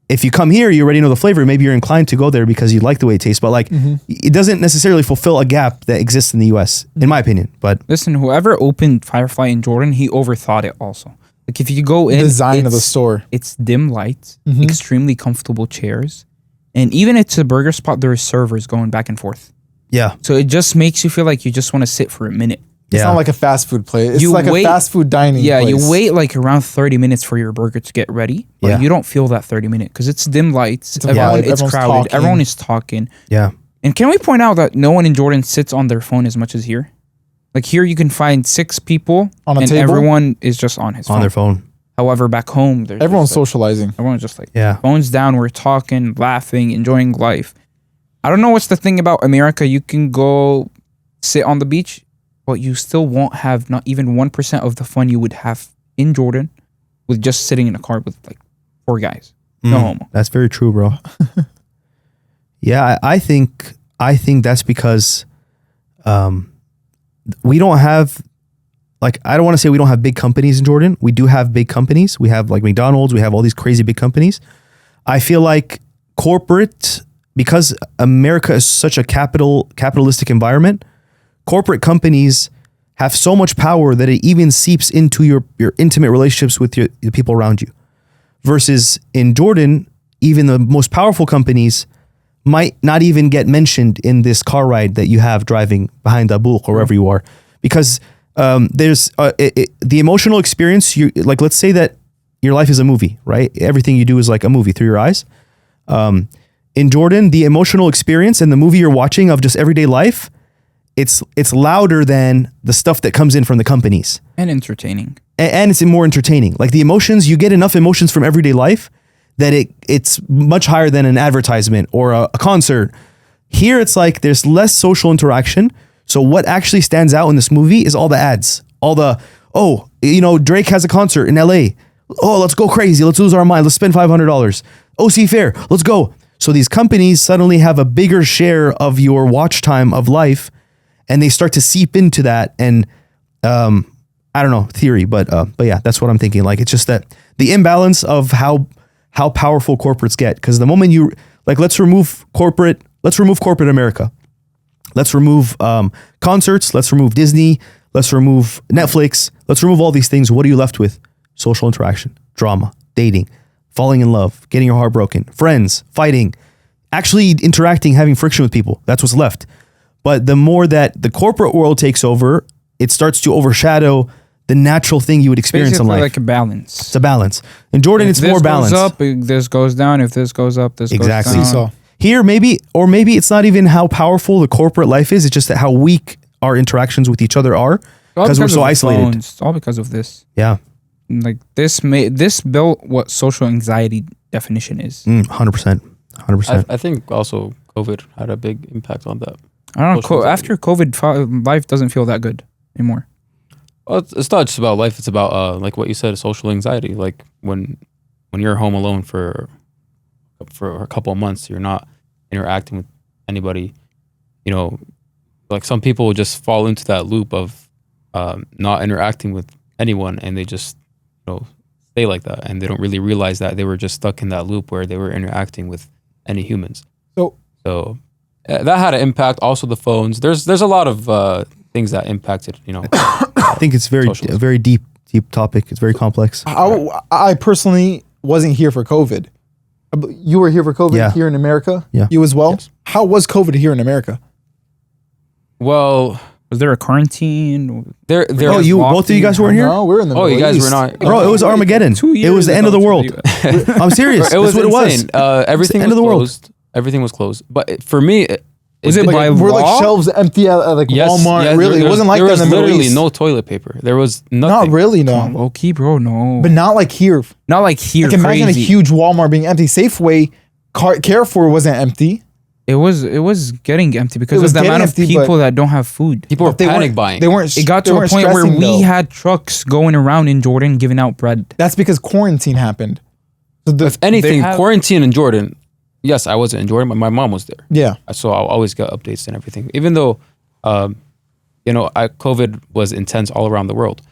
If you come here, you already know the flavor. Maybe you're inclined to go there because you like the way it tastes, but like it doesn't necessarily fulfill a gap that exists in the US, in my opinion. But Listen, whoever opened Firefly in Jordan, he overthought it also. Like if you go in, Design of the it's- store. It's dim lights, extremely comfortable chairs, and even it's a burger spot. There are servers going back and forth, yeah, so it just makes you feel like you just want to sit for a minute. It's yeah. not like a fast food place. It's You like wait- a fast food dining Yeah, place. you wait like around 30 minutes for your burger to get ready, but Yeah. you don't feel that 30 minutes because it's dim lights. a Everyone, vibe, it's everyone's crowded. talking. Everyone is talking. yeah. And can we point out that no one in Jordan sits on their phone as much as here? Like here, you can find 6 people, On a and table? everyone is just on his On phone. their phone. However, back home, there's Everyone's just, like, socializing. everyone's just like Yeah. phones down. We're talking, laughing, enjoying life. I don't know what's the thing about America. You can go sit on the beach, but you still won't have not even 1% of the fun you would have in Jordan with just sitting in a car with like 4 guys. No homo. That's very true, bro. Yeah, I think that's because we don't have, like, I don't want to say we don't have big companies in Jordan. We do have big companies. We have like McDonald's. We have all these crazy big companies. I feel like corporate, because America is such a capitalistic environment, corporate companies have so much power that it even seeps into your intimate relationships with the people around you. Versus in Jordan, even the most powerful companies might not even get mentioned in this car ride that you have driving behind Abul or wherever you are, because there's the emotional experience. You like, let's say that your life is a movie, right? Everything you do is like a movie through your eyes. In Jordan, the emotional experience and the movie you're watching of just everyday life, it's louder than the stuff that comes in from the companies. And entertaining. And it's more entertaining. Like the emotions, you get enough emotions from everyday life that it's much higher than an advertisement or a concert. Here, it's like there's less social interaction. So what actually stands out in this movie is all the ads, all the, Drake has a concert in LA. Oh, let's go crazy. Let's lose our mind. Let's spend $500. OC Fair, let's go. So these companies suddenly have a bigger share of your watch time of life, and they start to seep into that. And I don't know, theory, but yeah, that's what I'm thinking. Like, it's just that the imbalance of how powerful corporates get. Because the moment you like, let's remove corporate America. Let's remove concerts. Let's remove Disney. Let's remove Netflix. Let's remove all these things. What are you left with? Social interaction, drama, dating, falling in love, getting your heart broken, friends, fighting, actually interacting, having friction with people. That's what's left. But the more that the corporate world takes over, it starts to overshadow the natural thing you would experience Basically in life. like a balance. It's a balance. In Jordan, it's more balanced. If this goes up, this goes down. If this goes up, this Exactly. goes down. Seesaw. Here, maybe it's not even how powerful the corporate life is. It's just that how weak our interactions with each other are All because we're of so the isolated. phones. It's all because of this. Yeah, Like this built what social anxiety definition is. 100%. 100%. I think also COVID had a big impact on that. I don't know. Social anxiety. After COVID, life doesn't feel that good anymore. Well, it's not just about life. It's about like what you said, social anxiety. Like when you're home alone for a couple of months, you're not interacting with anybody. Like some people will just fall into that loop of not interacting with anyone, and they just stay like that, and they don't really realize that they were just stuck in that loop where they were interacting with any humans. So that had an impact. Also, the phones. There's a lot of things that impacted. I think it's a very deep topic. It's very complex. I personally wasn't here for COVID. You were here for COVID Yeah. here in America? Yeah. You as well? Yes. How was COVID here in America? Well, Was there a quarantine? there. Oh, both of you guys weren't here? No, we're in the Oh, you Middle guys East. were not. Bro, it was Armageddon. 2 years. It was the end of the ago world. to the US. I'm serious. It was That's what insane. it was. Everything end was of the world. closed. Everything was closed. But for me, Was it by We're law? like shelves empty at like Walmart. yes, really, it wasn't like there that was in the Middle literally East. no toilet paper. There was Not nothing. really, no. Low key, bro. No, But not like here. not like here. Like imagine crazy. a huge Walmart being empty. Safeway, Carrefour wasn't empty. It was getting empty because It was of the amount of getting empty, people that don't have food. People were They panic weren't- buying. They weren't. It got they to a weren't point where stressing, we though. had trucks going around in Jordan giving out bread. That's because quarantine happened. So If anything, have- quarantine in Jordan. Yes, I wasn't in Jordan, but my mom was there. yeah, So I'll always get updates and everything. Even though, COVID was intense all around the world.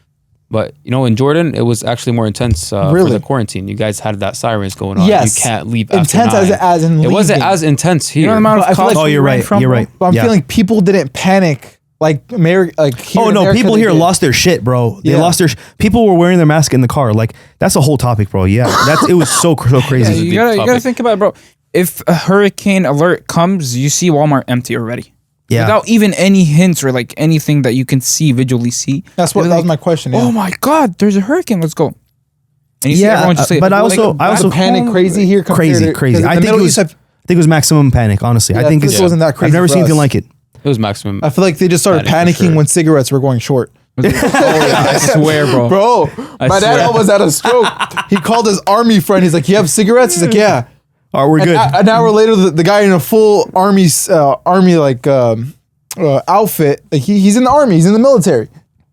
But, in Jordan, it was actually more intense for Really? the quarantine. You guys had that sirens going on. Yes. You can't leave after intense 9. as in It wasn't leaving. as intense here. You know the amount of But I feel cops like- Oh, we you're ran right. from, You're bro? right. But I'm Yeah. feeling people didn't panic like America. Like here Oh in no, America, people they here did. lost their shit, bro. They Yeah. lost their. People were wearing their mask in the car. Like that's a whole topic, bro. Yeah, it was so Yeah, crazy. a you deep gotta topic. think about it, bro. If a hurricane alert comes, you see Walmart empty already. Yeah. Without even any hints or like anything that you can visually see. That They're was like, my question. Yeah. Oh my God, there's a hurricane. Let's go. And you see Yeah, everyone just say, but I "Oh, also- like, I Was also- the panic crazy here? compared Crazy, to- crazy. 'cause in I the think it Middle was. East, I think it was maximum panic. Honestly, Yeah, I think this it's. wasn't that crazy I've never for seen anything us. like it. It was maximum. I feel like they just started Panic for panicking sure. when cigarettes were going short. oh yeah, I swear, bro. Bro, my dad swear. almost had a stroke. He called his army friend. He's like, "You have cigarettes?" He's like, "Yeah." All right, we're good. An hour later, the guy in a full army outfit, like he's in the army, he's in the military.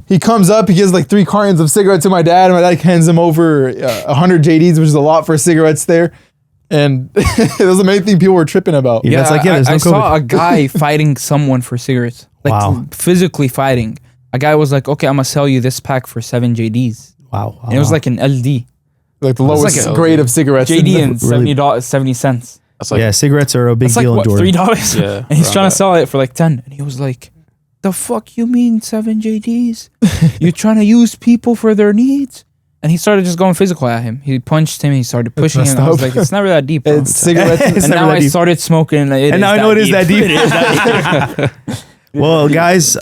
He comes up, he gives like 3 cartons of cigarettes to my dad, and my dad hands him over 100 JDs, which is a lot for cigarettes there. And it was the main thing people were tripping about. Yeah. That's like, yeah, there's no I saw COVID. a guy fighting someone for cigarettes. Like Wow. physically fighting. A guy was like, okay, I'm gonna sell you this pack for 7 JDs. Wow. And it was like an LD. Like the lowest like a- grade of cigarettes. JD in and $70, 70 cents. That's like, yeah, cigarettes are a big It's like deal what, in Jordan. $3? Yeah, And he's around trying that. to sell it for like 10. And he was like, the fuck you mean 7 JDs? You're trying to use people for their needs? And he started just going physical at him. He punched him. He started pushing him. messed I was up. like, it's never that deep. Bro. It's cigarettes. It's and never now that I deep. started smoking. And And now I know it is that deep. Well, guys,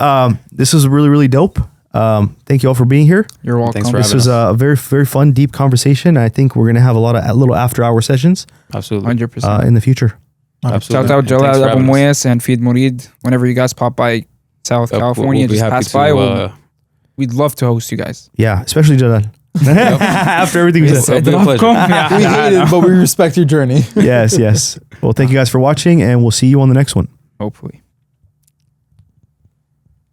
this was really, really dope. Thank you all for being here. You're welcome. Thanks for This having was us. a very, very fun, deep conversation. I think we're gonna have a lot of little after-hour sessions Absolutely. 100%. in the future. Absolutely. Shout out And thanks Jalal for Abu having us. Moyes and Feed Murid. Whenever you guys pop by South California, We'll be just happy pass to, by. We'd love to host you guys. Yeah, especially Jalal. After everything we It's said. been a pleasure. Yeah, We yeah, hate it, but we respect your journey. Yes, yes. Well, thank you guys for watching, and we'll see you on the next one. hopefully.